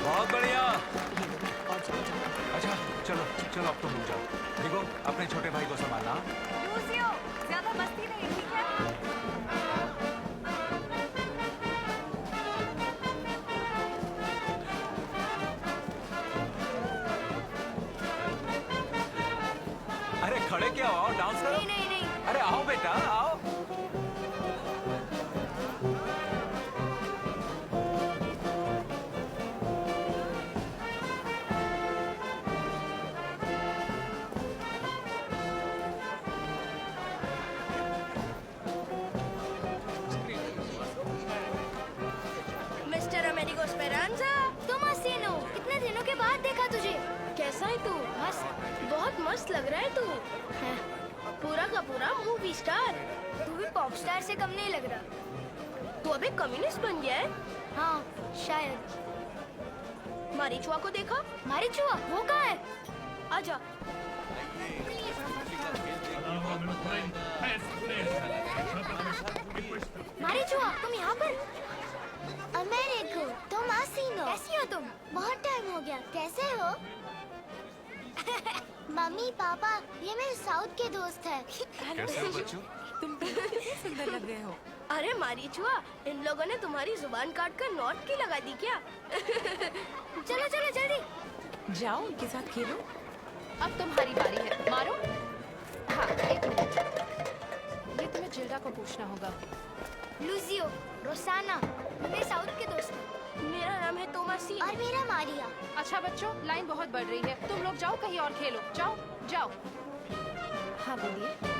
बहुत बढ़िया। अच्छा चलो चलो, अब तुम रुक जाओ। देखो अपने छोटे भाई को संभालना। लूसियो, ज्यादा मस्ती नहीं, ठीक है? अरे खड़े क्या हो, आओ डांस करो। नहीं नहीं नहीं, अरे आओ बेटा आओ। मिस्टर अमेरिगो स्पेरांजा, तुम हसीनो, कितने दिनों के बाद देखा तुझे। कैसा है तू? मस्त। बहुत मस्त लग रहा है तू। है। पूरा का पूरा मूवी स्टार। तू भी पॉप स्टार से कम नहीं लग रहा। तू अभी कम्युनिस्ट बन गया है? हाँ शायद। मारीचुआ को देखा? मारीचुआ वो कहाँ है? आजा। मारीचुआ तुम यहाँ पर? अमेरिको, तुम हसीनो। कैसी हो तुम? बहुत टाइम हो गया। कैसे हो? मम्मी पापा, ये मेरे साउथ के दोस्त है। कैसे हो बच्चों? तुम कितने सुंदर लग रहे हो। अरे मारीचुआ, इन लोगों ने तुम्हारी जुबान काट कर नॉट की लगा दी क्या? चलो चलो जल्दी। जाओ उनके साथ खेलो। अब तुम्हारी बारी है, मारो। हाँ, एक मिनट, ये तुम्हें जिल्डा को पूछना होगा। लूजियो, रोसाना, मेरे साउथ के दोस्त हैं। मेरा नाम है तोमासी। और मेरा मारिया। अच्छा बच्चों, लाइन बहुत बढ़ रही है, तुम लोग जाओ कहीं और खेलो। जाओ जाओ। हाँ बोलिए।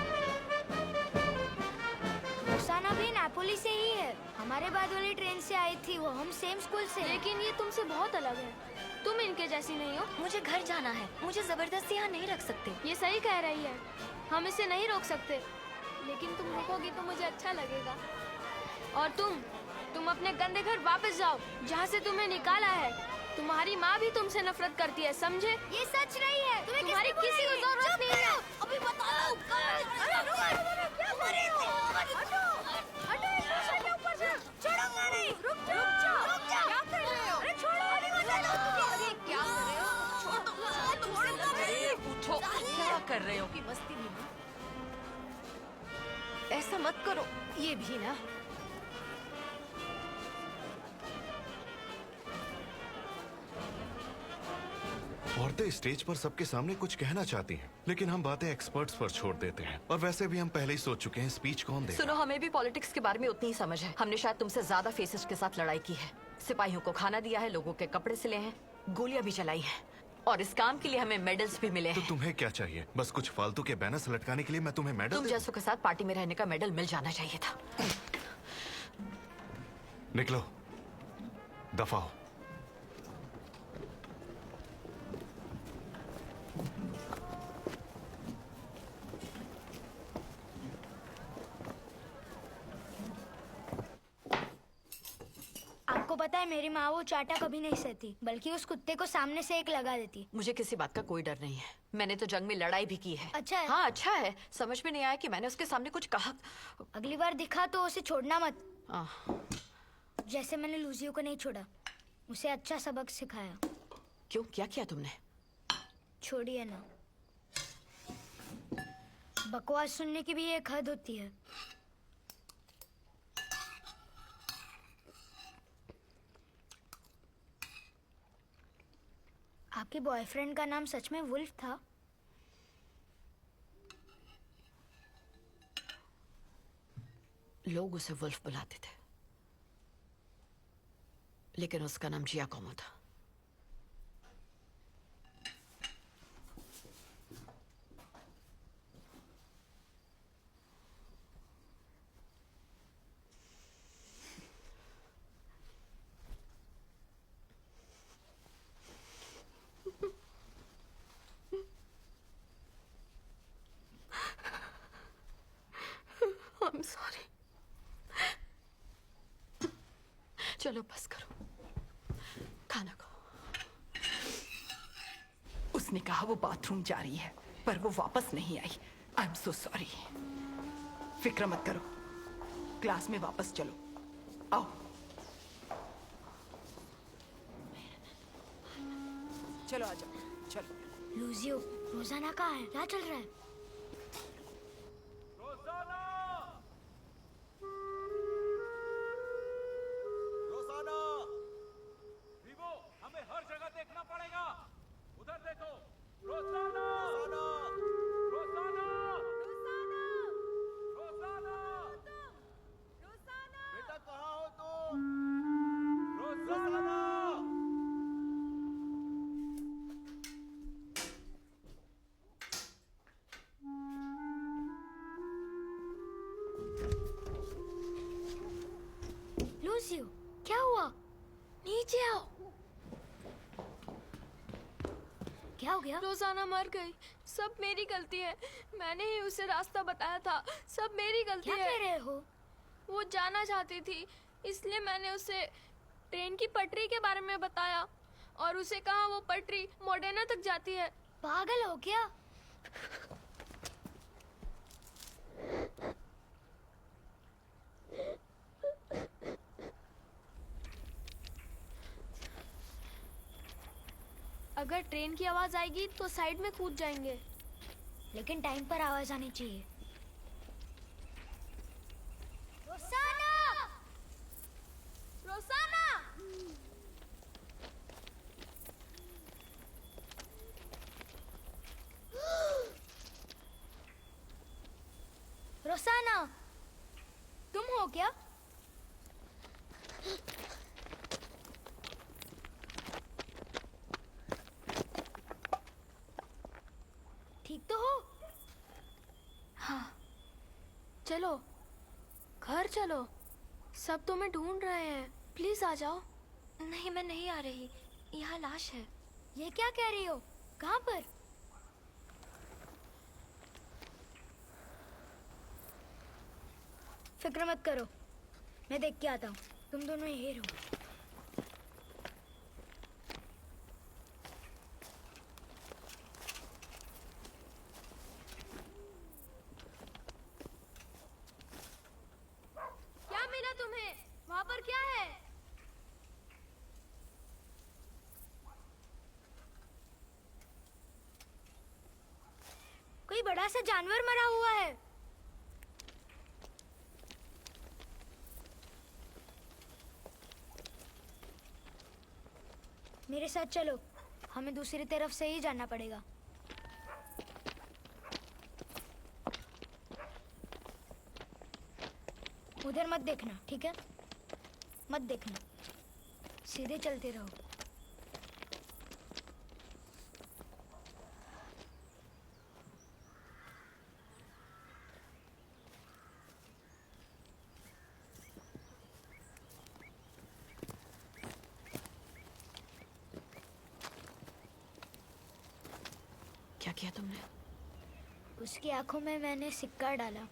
रोसाना भी नापोली से ही है। हमारे बाद वाली ट्रेन से आई थी वो। हम सेम स्कूल से। लेकिन ये तुमसे बहुत अलग है। तुम इनके जैसी नहीं हो। मुझे घर जाना है, मुझे जबरदस्ती यहाँ नहीं रख सकते। ये सही कह रही है, हम इसे नहीं रोक सकते, लेकिन तुम रुकोगी तो मुझे अच्छा लगेगा। और तुम अपने गंदे घर वापस जाओ, जहाँ से तुम्हें निकाला है। तुम्हारी माँ भी तुमसे नफरत करती है, समझे? ये सच नहीं है। तुम्हारी किसी को जरूरत नहीं है। अभी बताओ। छोड़ूंगा नहीं। रुक जाओ। क्या कर रहे हो? अरे छोड़ो। अरे क्या कर रहे हो? छोड़ूंगा नहीं। पूछो क्या कर रहे हो? मस्ती में ना। ऐसा मत करो। ये भी ना। औरतें स्टेज पर सबके सामने कुछ कहना चाहती हैं, लेकिन हम बातें एक्सपर्ट्स पर छोड़ देते हैं। और वैसे भी हम पहले ही सोच चुके हैं स्पीच कौन देगा। सुनो, हमें भी पॉलिटिक्स के बारे में उतनी ही समझ है। हमने शायद तुमसे ज्यादा फेसिस्ट के साथ लड़ाई की है, सिपाहियों को खाना दिया है, लोगों के कपड़े सिले हैं, गोलियां भी चलाई हैं, और इस काम के लिए हमें मेडल्स भी मिले तो हैं। तुम्हें क्या चाहिए? बस कुछ फालतू के बैनर्स लटकाने के लिए मैं तुम्हें मेडल तुम जैसों के साथ पार्टी में रहने का मेडल मिल जाना चाहिए था। निकलो, दफा हो। आपको पता है मेरी माँ वो चाटा कभी नहीं सहती, बल्कि उस कुत्ते को सामने से एक लगा देती। मुझे किसी बात का कोई डर नहीं है। मैंने तो जंग में लड़ाई भी की है। अच्छा है? हाँ अच्छा है। समझ में नहीं आया कि मैंने उसके सामने कुछ कहा। अगली बार दिखा तो उसे छोड़ना मत। जैसे मैंने लूजियो को नहीं छोड़ा, उसे अच्छा सबक सिखाया। क्यों, क्या किया तुमने? छोड़िए ना, बकवास सुनने की भी एक हद होती है। आपके बॉयफ्रेंड का नाम सच में वुल्फ था? लोग उसे वुल्फ बुलाते थे, लेकिन उसका नाम जियाकोमो था। I'm sorry. चलो बस करो, खाना खाओ। उसने कहा वो बाथरूम जा रही है, पर वो वापस नहीं आई। I am so sorry. फिक्र मत करो, क्लास में वापस चलो। आओ। चलो आ जाओ, चलो। लूजियो, रोजाना कहाँ है? क्या चल रहा है? हमें हर जगह देखना पड़ेगा। उधर देखो, रोसाना, रोसाना, रोसाना, रोसाना, बेटा कहाँ हो तुम? रोसाना। लूजियो, क्या हुआ? नीचे आओ। क्या हो गया? रोजाना मर गई। सब मेरी गलती है। मैंने ही उसे रास्ता बताया था। सब मेरी गलती है। क्या कह रहे हो? वो जाना चाहती थी, इसलिए मैंने उसे ट्रेन की पटरी के बारे में बताया और उसे कहा वो पटरी मोडेना तक जाती है। पागल हो क्या? अगर ट्रेन की आवाज आएगी तो साइड में कूद जाएंगे। लेकिन टाइम पर आवाज आनी चाहिए। रोसाना! रोसाना! रोसाना, तुम हो क्या? ठीक तो हो? हाँ, चलो घर चलो। सब तुम्हें ढूंढ रहे हैं। प्लीज आ जाओ। नहीं, मैं नहीं आ रही। यहाँ लाश है। ये क्या कह रही हो? कहाँ पर? फिक्र मत करो, मैं देख के आता हूँ। तुम दोनों यही रहो। वहाँ पर क्या है? कोई बड़ा सा जानवर मरा हुआ है। मेरे साथ चलो, हमें दूसरी तरफ से ही जाना पड़ेगा। उधर मत देखना, ठीक है? मत देखना, सीधे चलते रहो। क्या किया तुमने? उसकी आंखों में मैंने सिक्का डाला।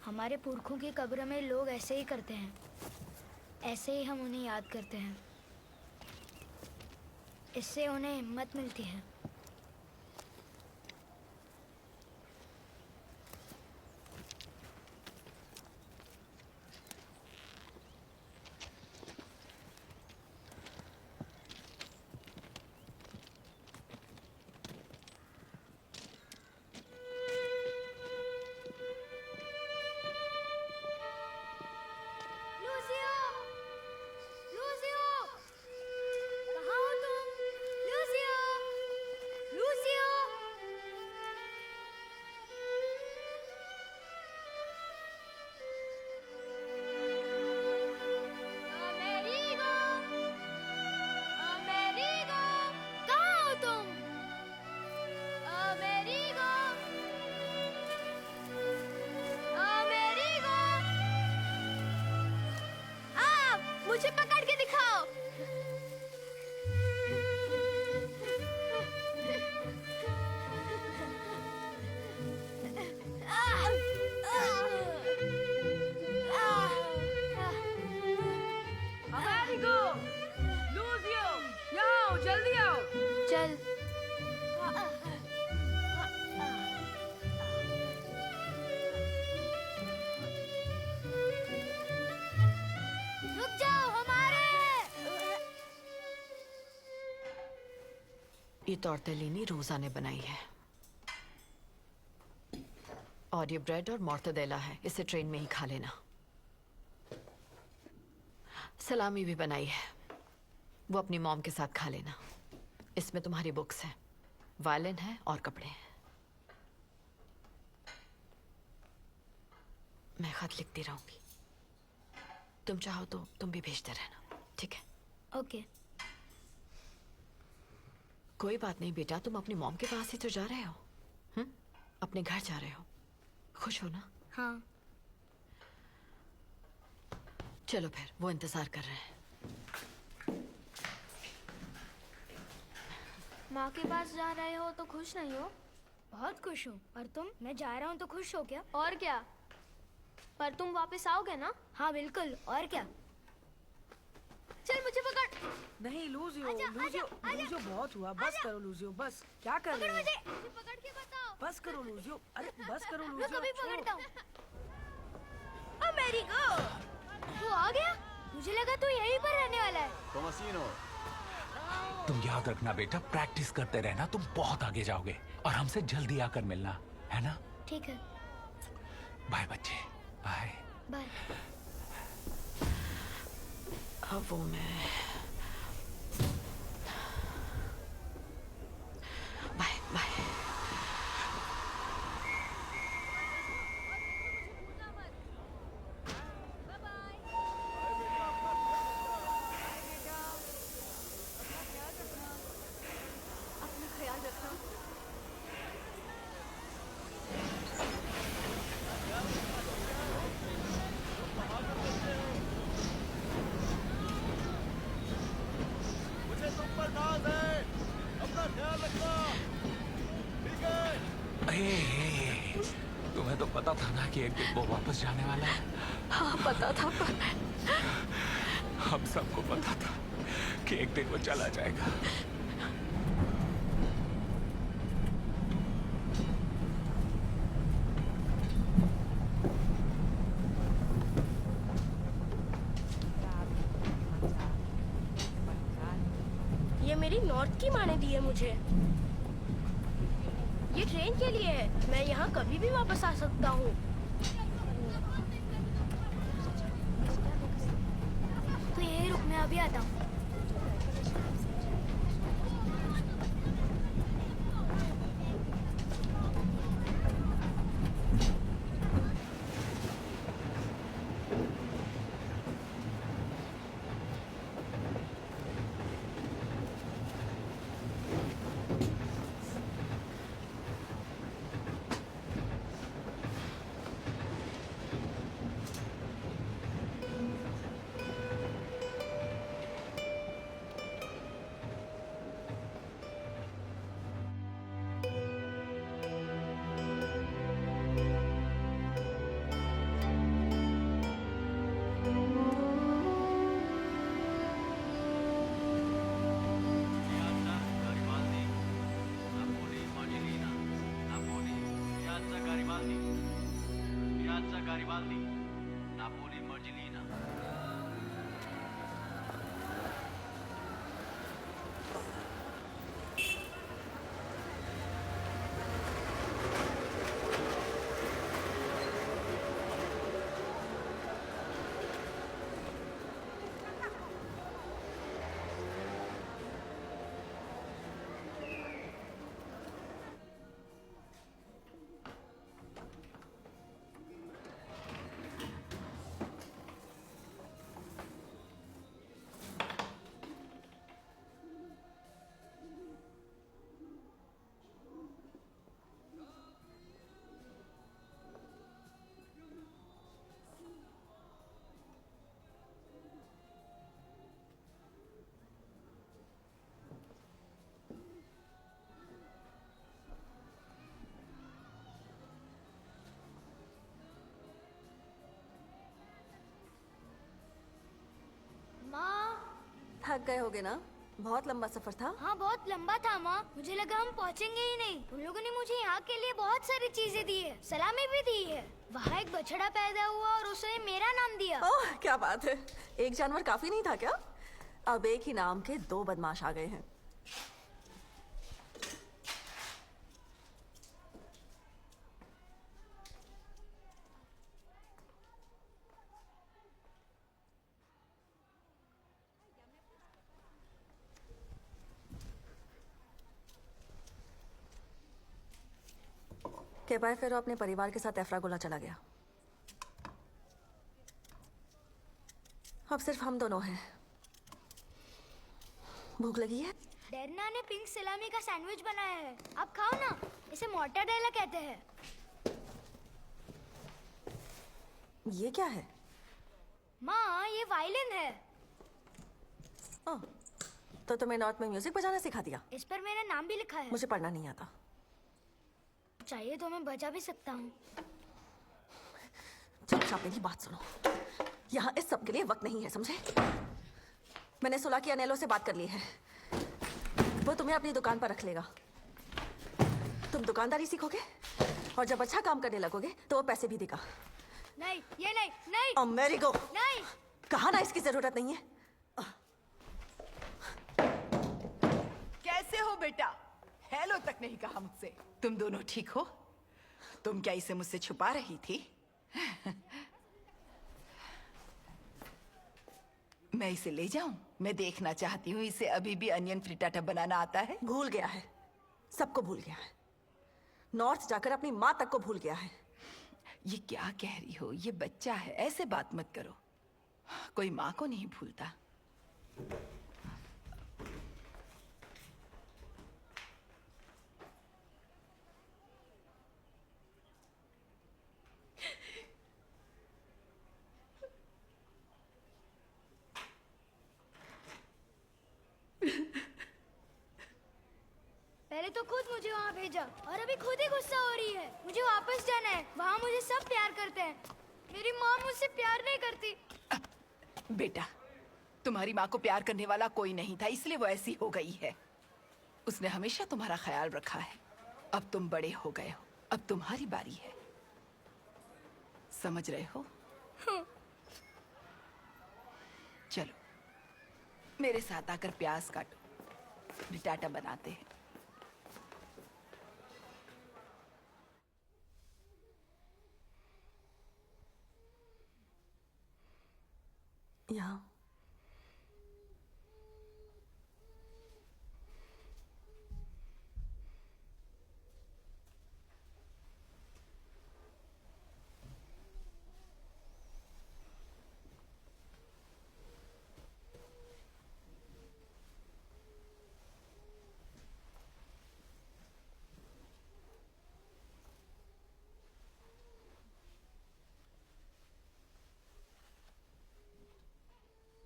हमारे पुरखों की कब्र में लोग ऐसे ही करते हैं। ऐसे ही हम उन्हें याद करते हैं। इससे उन्हें हिम्मत मिलती है। लूसियो! लूसियो! कहाँ हो तुम? लूसियो! लूसियो! अमेरिगो! अमेरिगो! कहाँ हो तुम? अमेरिगो! अमेरिगो! मुझे पकड़ के दिखाओ। अमेरिगो! लूसियो! यहाँ आओ, जल्दी आओ। चल। रुक जाओ, हमारे हैं। ये तोरतेलिनी रोजा ने बनाई है और ये ब्रेड और मोर्तदेला है। इसे ट्रेन में ही खा लेना। सलामी भी बनाई है, वो अपनी मॉम के साथ खा लेना। इसमें तुम्हारी बुक्स हैं, वायलिन है और कपड़े हैं। मैं खत लिखती रहूंगी, तुम चाहो तो तुम भी भेजते रहना, ठीक है? ओके। कोई बात नहीं बेटा, तुम अपनी मॉम के पास ही तो जा रहे हो। अपने घर जा रहे हो, खुश हो ना? हाँ। चलो फिर, वो इंतजार कर रहे हैं। माँ के पास जा रहे हो तो खुश नहीं हो? बहुत खुश हूँ। और तुम? मैं जा रहा हूँ तो खुश हो क्या? और क्या? पर तुम वापस आओगे ना? हाँ बिल्कुल, और क्या? चल मुझे पकड़। नहीं लूसियो, लूसियो बहुत हुआ। बस करो लूसियो, बस। क्या कर रहे हो? मुझे पकड़ के बताओ। बस करो लूसियो, अरे बस करो रुको, लूसियो। अभी पकड़ता हूँ। अमेरिगो! तू आ गया? मुझे लगा तू यहीं पर रहने वाला है। तुम याद रखना बेटा, प्रैक्टिस करते रहना, तुम बहुत आगे जाओगे। और हमसे जल्दी आकर मिलना, है ना? ठीक है। बाय बच्चे, बाय। बाय। अब वो मैं बाय बाय। अपना ख्याल रखना। मुझे तुम पर नाज है। अपना ख्याल रखना, ठीक है? तुम्हें तो पता था ना कि एक दिन वो वापस जाने वाला है। हाँ पता था, पर हम सबको पता था कि एक दिन वो चला जाएगा। मेरी नॉर्थ की माँ ने दी है मुझे। ये ट्रेन के लिए है, मैं यहाँ कभी भी वापस आ सकता हूँ। तो यही रुक, मैं अभी आता हूँ। थक गए होगे ना? बहुत लंबा सफर था। हाँ बहुत लंबा था माँ, मुझे लगा हम पहुँचेंगे ही नहीं। उन लोगों ने मुझे यहाँ के लिए बहुत सारी चीजें दी है, सलामी भी दी है। वहाँ एक बछड़ा पैदा हुआ और उसने मेरा नाम दिया। ओह क्या बात है, एक जानवर काफी नहीं था क्या? अब एक ही नाम के 2 बदमाश आ गए हैं। केबाय फेरो अपने परिवार के साथ एफ्रागोला चला गया। अब सिर्फ हम दोनों हैं। भूख लगी है? डरना ने पिंक सलामी का सैंडविच बनाया है, आप खाओ ना। इसे मोर्टाडेला कहते हैं। ये क्या है? माँ ये वायलिन है। ओह, तो तुम्हें नॉर्थ में म्यूजिक बजाना सिखा दिया? इस पर मेरा नाम भी लिखा है। मुझे पढ़ना नहीं आता। चाहिए तो मैं बजा भी सकता हूँ। चुपचाप मेरी बात सुनो, यहाँ इस सब के लिए वक्त नहीं है, समझे? मैंने सुला की अनेलो से बात कर ली है, वो तुम्हें अपनी दुकान पर रख लेगा। तुम दुकानदारी सीखोगे और जब अच्छा काम करने लगोगे तो वो पैसे भी देगा। नहीं ये नहीं नहीं। अमेरिको नहीं, कहा ना इसकी जरूरत नहीं है। कैसे हो बेटा? हेलो तक नहीं कहा मुझसे। तुम दोनों ठीक हो? तुम क्या इसे मुझसे छुपा रही थी? मैं इसे ले जाऊं? मैं देखना चाहती हूँ इसे अभी भी अनियन फ्रिटाटा बनाना आता है। भूल गया है, सबको भूल गया है। नॉर्थ जाकर अपनी माँ तक को भूल गया है। ये क्या कह रही हो? ये बच्चा है, ऐसे बात मत करो। कोई माँ को नहीं भूलता। पहले तो खुद मुझे वहाँ भेजा और अभी खुद ही गुस्सा हो रही है। मुझे वापस जाना है, वहाँ मुझे सब प्यार करते हैं। मेरी माँ मुझसे प्यार नहीं करती। बेटा, तुम्हारी माँ को प्यार करने वाला कोई नहीं था, इसलिए वो ऐसी हो गई है। उसने हमेशा तुम्हारा ख्याल रखा है। अब तुम बड़े हो गए हो, अब तुम्हारी बारी है। समझ रहे हो? चलो मेरे साथ आकर प्याज काटो। बिटाटा बनाते हैं। यहाँ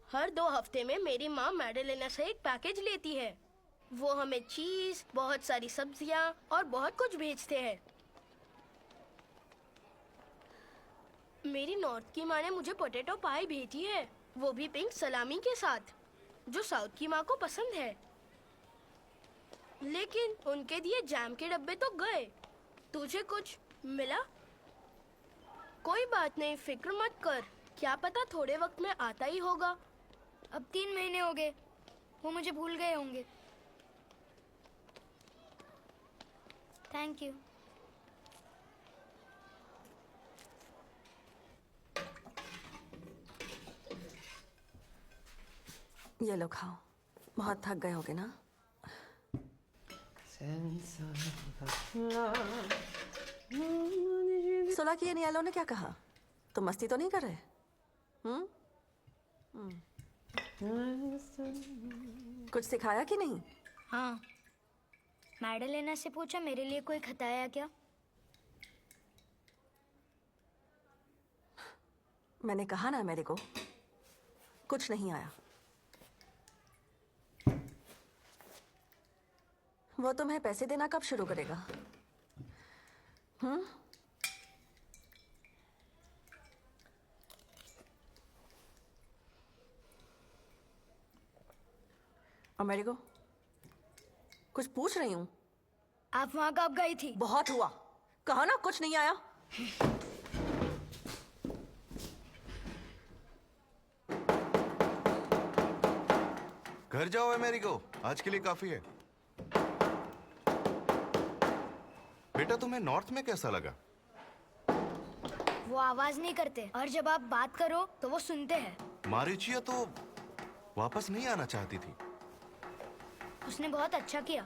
हर 2 हफ्ते में मेरी माँ मैडलेना से एक पैकेज लेती है। वो हमें चीज, बहुत सारी सब्जियाँ और बहुत कुछ भेजते हैं। मेरी नॉर्थ की माँ ने मुझे पोटैटो पाई भेजी है, वो भी पिंक सलामी के साथ, जो साउथ की माँ को पसंद है। लेकिन उनके दिए जैम के डब्बे तो गए। तुझे कुछ मिला? कोई बात नहीं, फिक्र मत कर, क्या पता थोड़े वक्त में आता ही होगा। अब 3 महीने हो गए, वो मुझे भूल गए होंगे। Thank you. ये लो खाओ, बहुत थक गए होगे ना। सोला की नियालो ने क्या कहा? तुम मस्ती तो नहीं कर रहे? कुछ सिखाया कि नहीं? हाँ, मैडलेना से पूछा मेरे लिए कोई खत आया क्या? मैंने कहा ना मेरे को कुछ नहीं आया। वो तुम्हें पैसे देना कब शुरू करेगा? अमेरिको, कुछ पूछ रही हूँ। आप वहाँ कब गई थी? बहुत हुआ, कहा ना कुछ नहीं आया। घर जाओ अमेरिको, आज के लिए काफी है। बेटा तुम्हें नॉर्थ में कैसा लगा? वो आवाज नहीं करते और जब आप बात करो तो वो सुनते हैं। मारिचिया तो वापस नहीं आना चाहती थी। उसने बहुत अच्छा किया।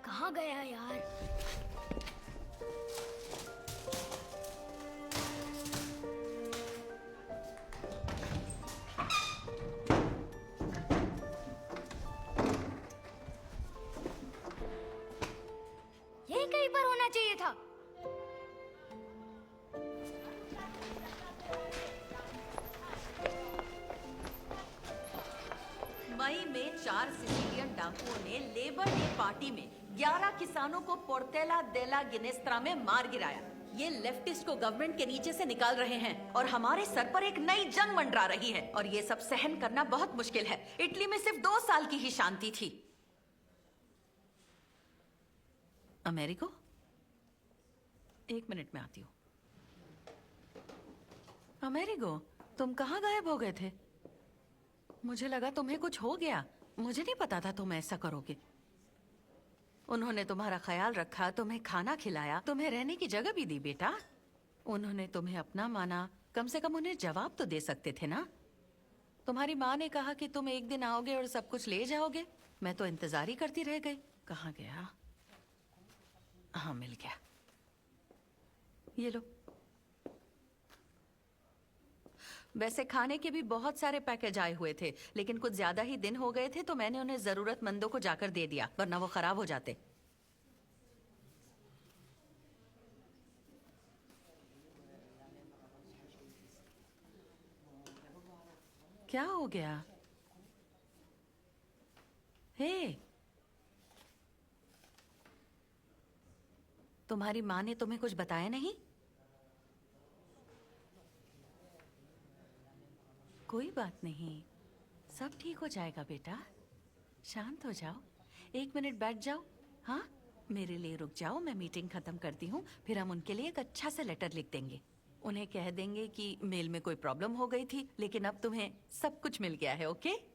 कहाँ गया यार? यही कहीं पर होना चाहिए था। मई में 4 सिसिलियन डाकुओं ने लेबर डे पार्टी में 11 किसानों को पोर्टेला देला गिनेस्त्रा में मार गिराया। ये लेफ्टिस्ट को गवर्नमेंट के नीचे से निकाल रहे हैं और हमारे सर पर एक नई जंग मंडरा रही है और ये सब सहन करना बहुत मुश्किल है। इटली में सिर्फ 2 साल की ही शांति थी। अमेरिको, 1 मिनट में आती हूँ। अमेरिगो, तुम कहाँ गायब हो गए थे? मुझे लगा तुम्हें कुछ हो गया। मुझे नहीं पता था तुम ऐसा करोगे। उन्होंने तुम्हारा ख्याल रखा, तुम्हें खाना खिलाया, तुम्हें रहने की जगह भी दी बेटा। उन्होंने तुम्हें अपना माना, कम से कम उन्हें जवाब तो दे सकते थे ना। तुम्हारी माँ ने कहा कि तुम एक दिन आओगे और सब कुछ ले जाओगे। मैं तो इंतजार ही करती रह गई। कहाँ गया? हाँ, मिल गया। ये लो। वैसे खाने के भी बहुत सारे पैकेज आए हुए थे, लेकिन कुछ ज्यादा ही दिन हो गए थे तो मैंने उन्हें जरूरतमंदों को जाकर दे दिया, वरना वो खराब हो जाते। क्या हो गया? हे, तुम्हारी माँ ने तुम्हें कुछ बताया नहीं? कोई बात नहीं, सब ठीक हो जाएगा बेटा। शांत हो जाओ, 1 मिनट बैठ जाओ। हाँ, मेरे लिए रुक जाओ, मैं मीटिंग खत्म करती हूँ, फिर हम उनके लिए एक अच्छा सा लेटर लिख देंगे। उन्हें कह देंगे कि मेल में कोई प्रॉब्लम हो गई थी, लेकिन अब तुम्हें सब कुछ मिल गया है। ओके?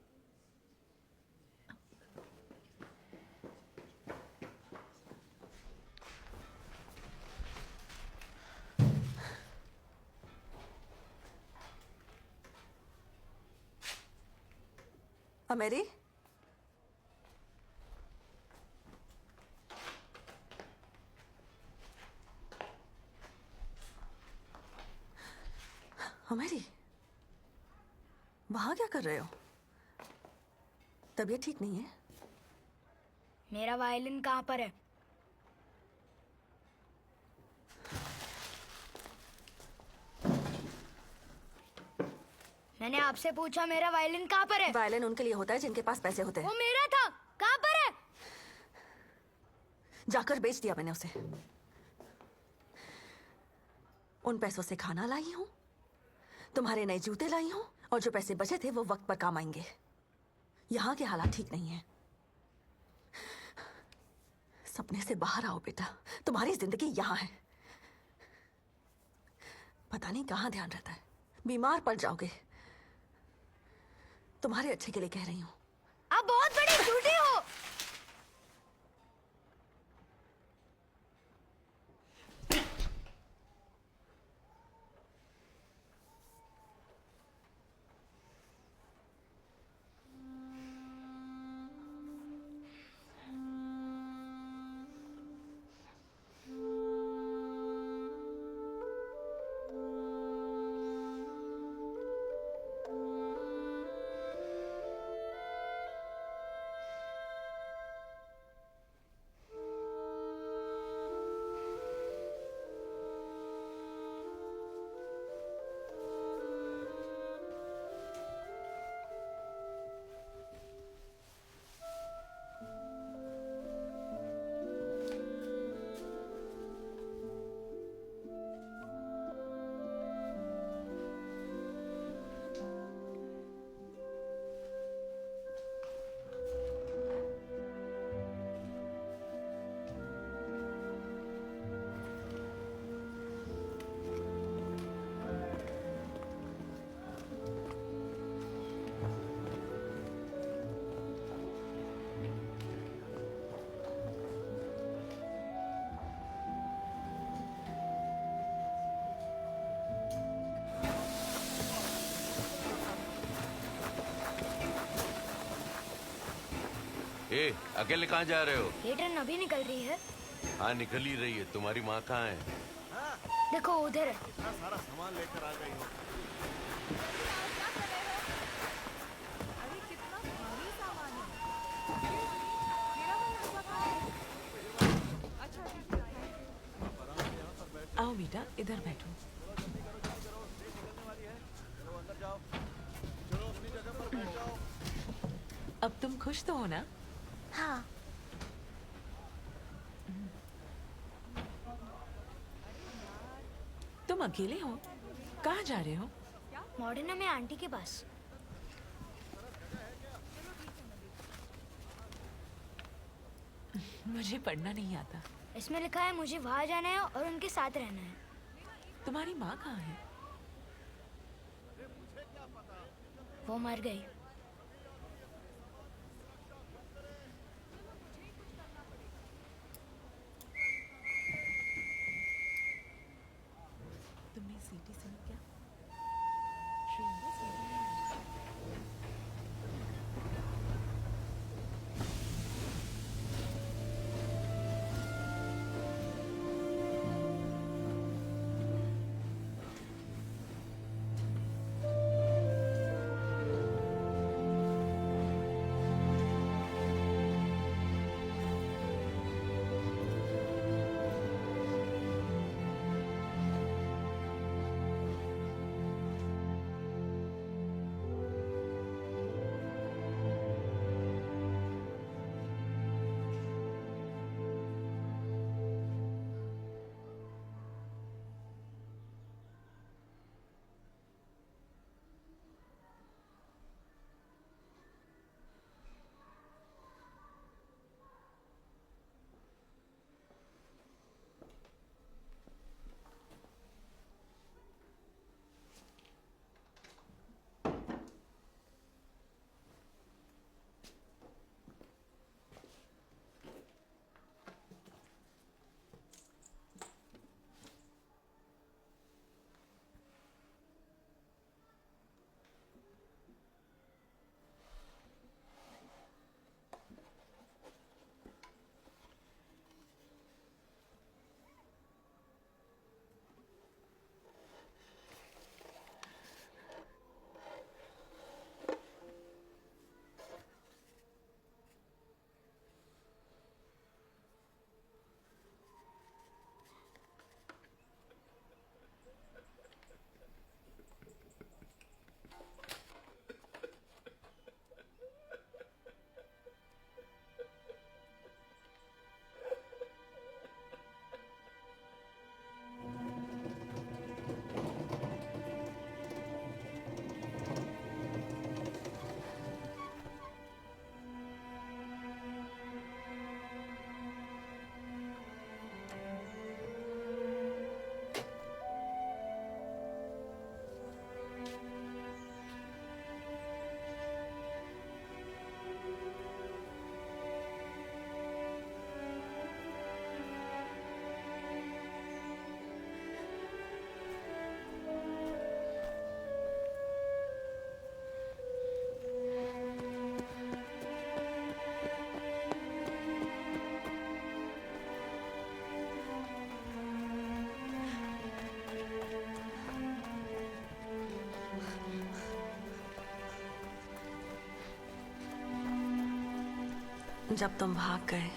अमेरी, अमेरी, वहां क्या कर रहे हो? तबीयत ठीक नहीं है? मेरा वायलिन कहाँ पर है? मैंने आपसे पूछा मेरा वायलिन कहाँ पर है? वायलिन उनके लिए होता है जिनके पास पैसे होते हैं। वो मेरा था, कहाँ पर है? जाकर बेच दिया मैंने उसे। उन पैसों से खाना लाई हूं, तुम्हारे नए जूते लाई हूं, और जो पैसे बचे थे वो वक्त पर काम आएंगे। यहां के हालात ठीक नहीं है। सपने से बाहर आओ बेटा, तुम्हारी जिंदगी यहां है। पता नहीं कहां ध्यान रहता है, बीमार पड़ जाओगे। तुम्हारे अच्छे के लिए कह रही हूं। आप बहुत बड़ी झूठी हो। ए, अकेले कहाँ जा रहे हो? ये ट्रेन अभी निकल रही है। हाँ, निकल ही रही है। तुम्हारी माँ कहाँ है? देखो उधर है। इतना सारा सामान लेकर आ गई हो। आओ बेटा, इधर बैठो। अब तुम खुश तो हो ना? हाँ। तुम अकेले हो? कहाँ जा रहे हो? मॉडर्ना में आंटी के पास। मुझे पढ़ना नहीं आता। इसमें लिखा है मुझे वहाँ जाना है और उनके साथ रहना है। तुम्हारी माँ कहाँ है? वो मर गई। तुमने सीटी सुनी क्या? जब तुम भाग गए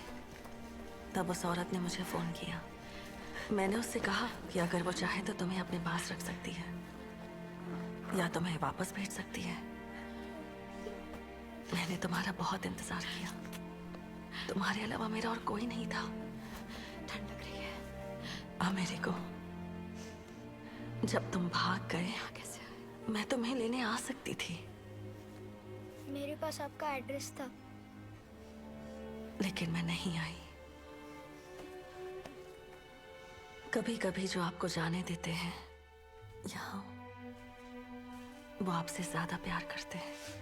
तब उस औरत ने मुझे फोन किया। मैंने उससे कहा कि अगर वो चाहे तो तुम्हें अपने पास रख सकती है या तुम्हें वापस भेज सकती है। मैंने तुम्हारा बहुत इंतजार किया। तुम्हारे अलावा मेरा और कोई नहीं था। ठंड लग रही है। अमेरिको, जब तुम भाग गए मैं तुम्हें लेने आ सकती थी, मेरे पास आपका एड्रेस था। लेकिन मैं नहीं आई। कभी कभी जो आपको जाने देते हैं यहाँ, वो आपसे ज्यादा प्यार करते हैं।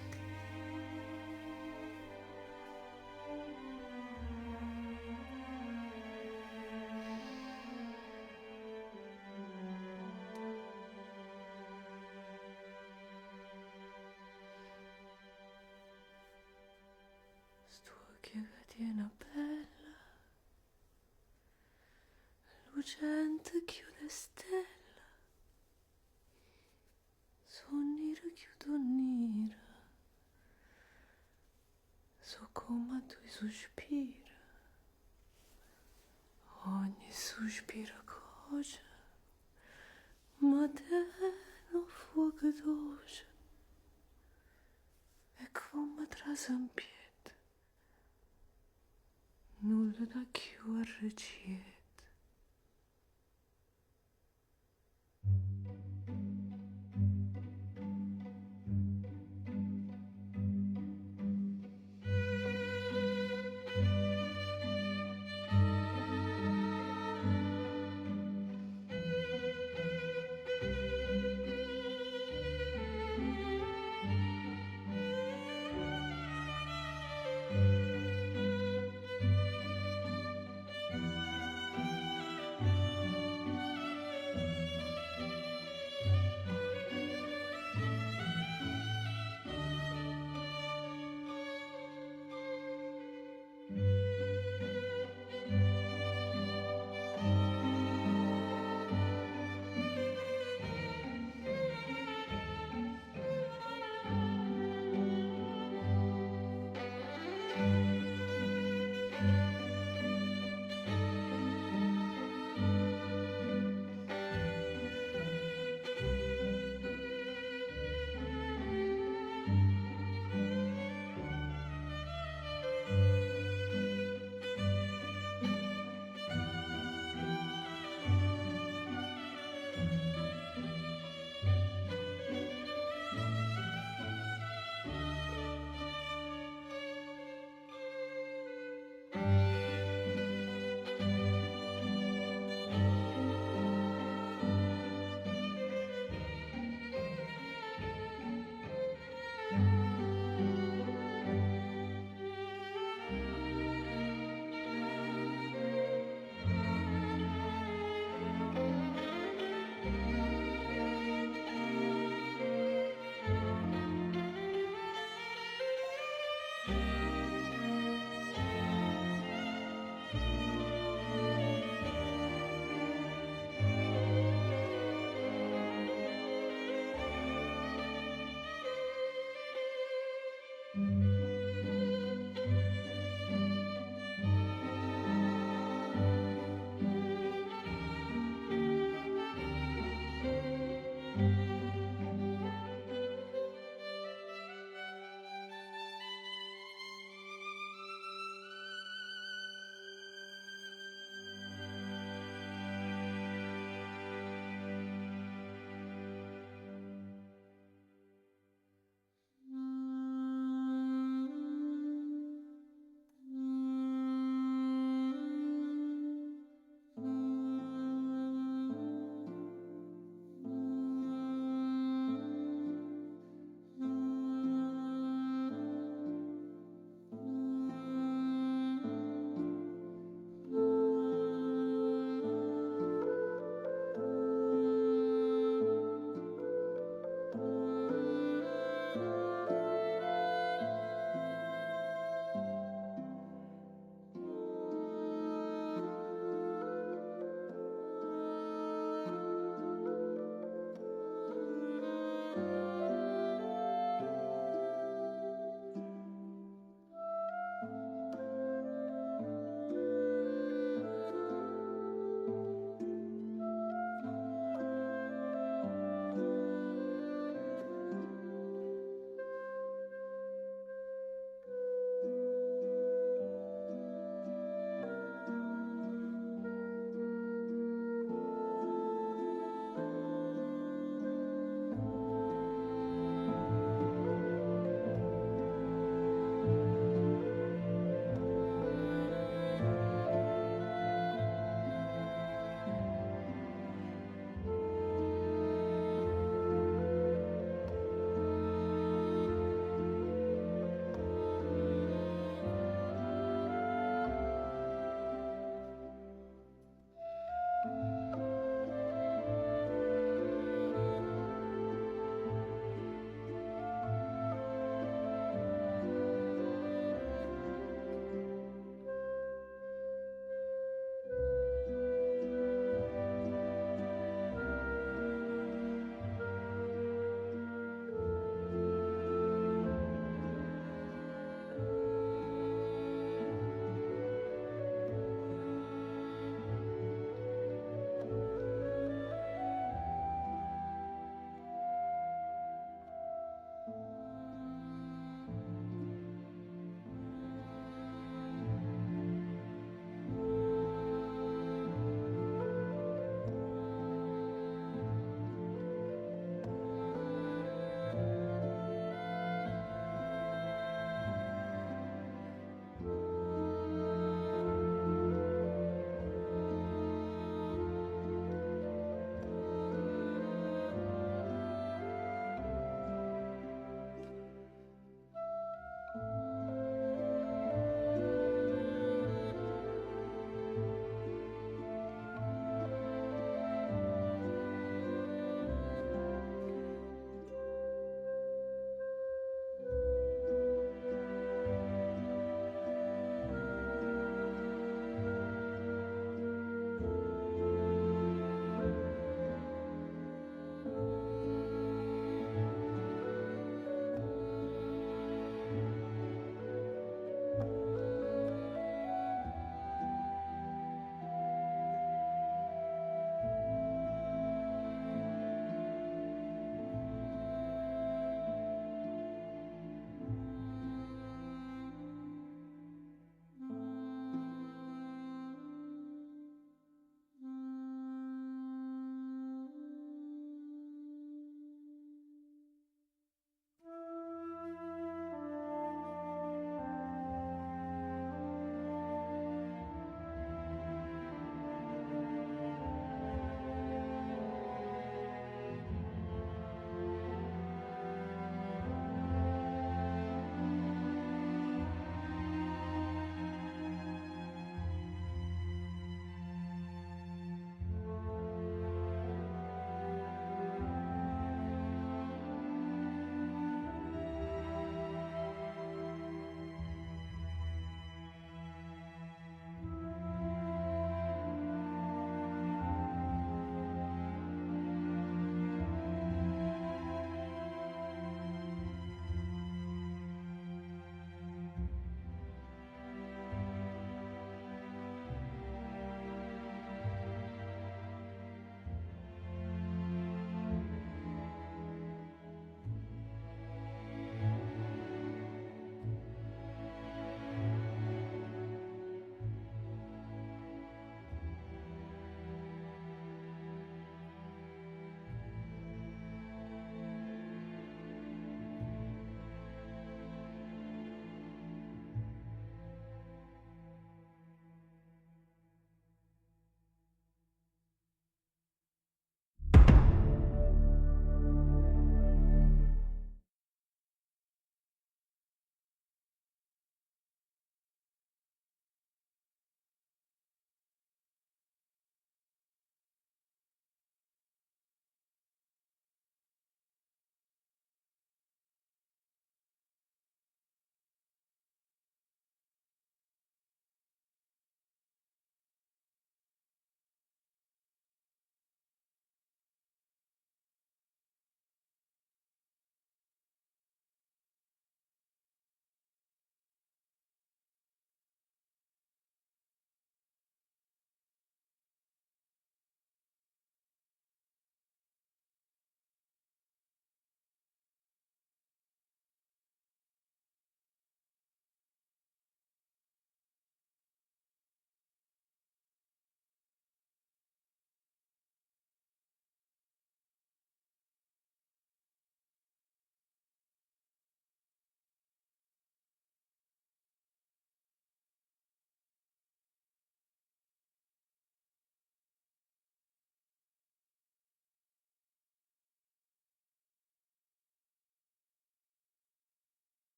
Che catena bella, lucente chiude stella, sonnira chiudo nera, so come tu sospira, ogni sospira cosa, ma te non fuoco dolce, e come trasampieta. Nulla da chiudere,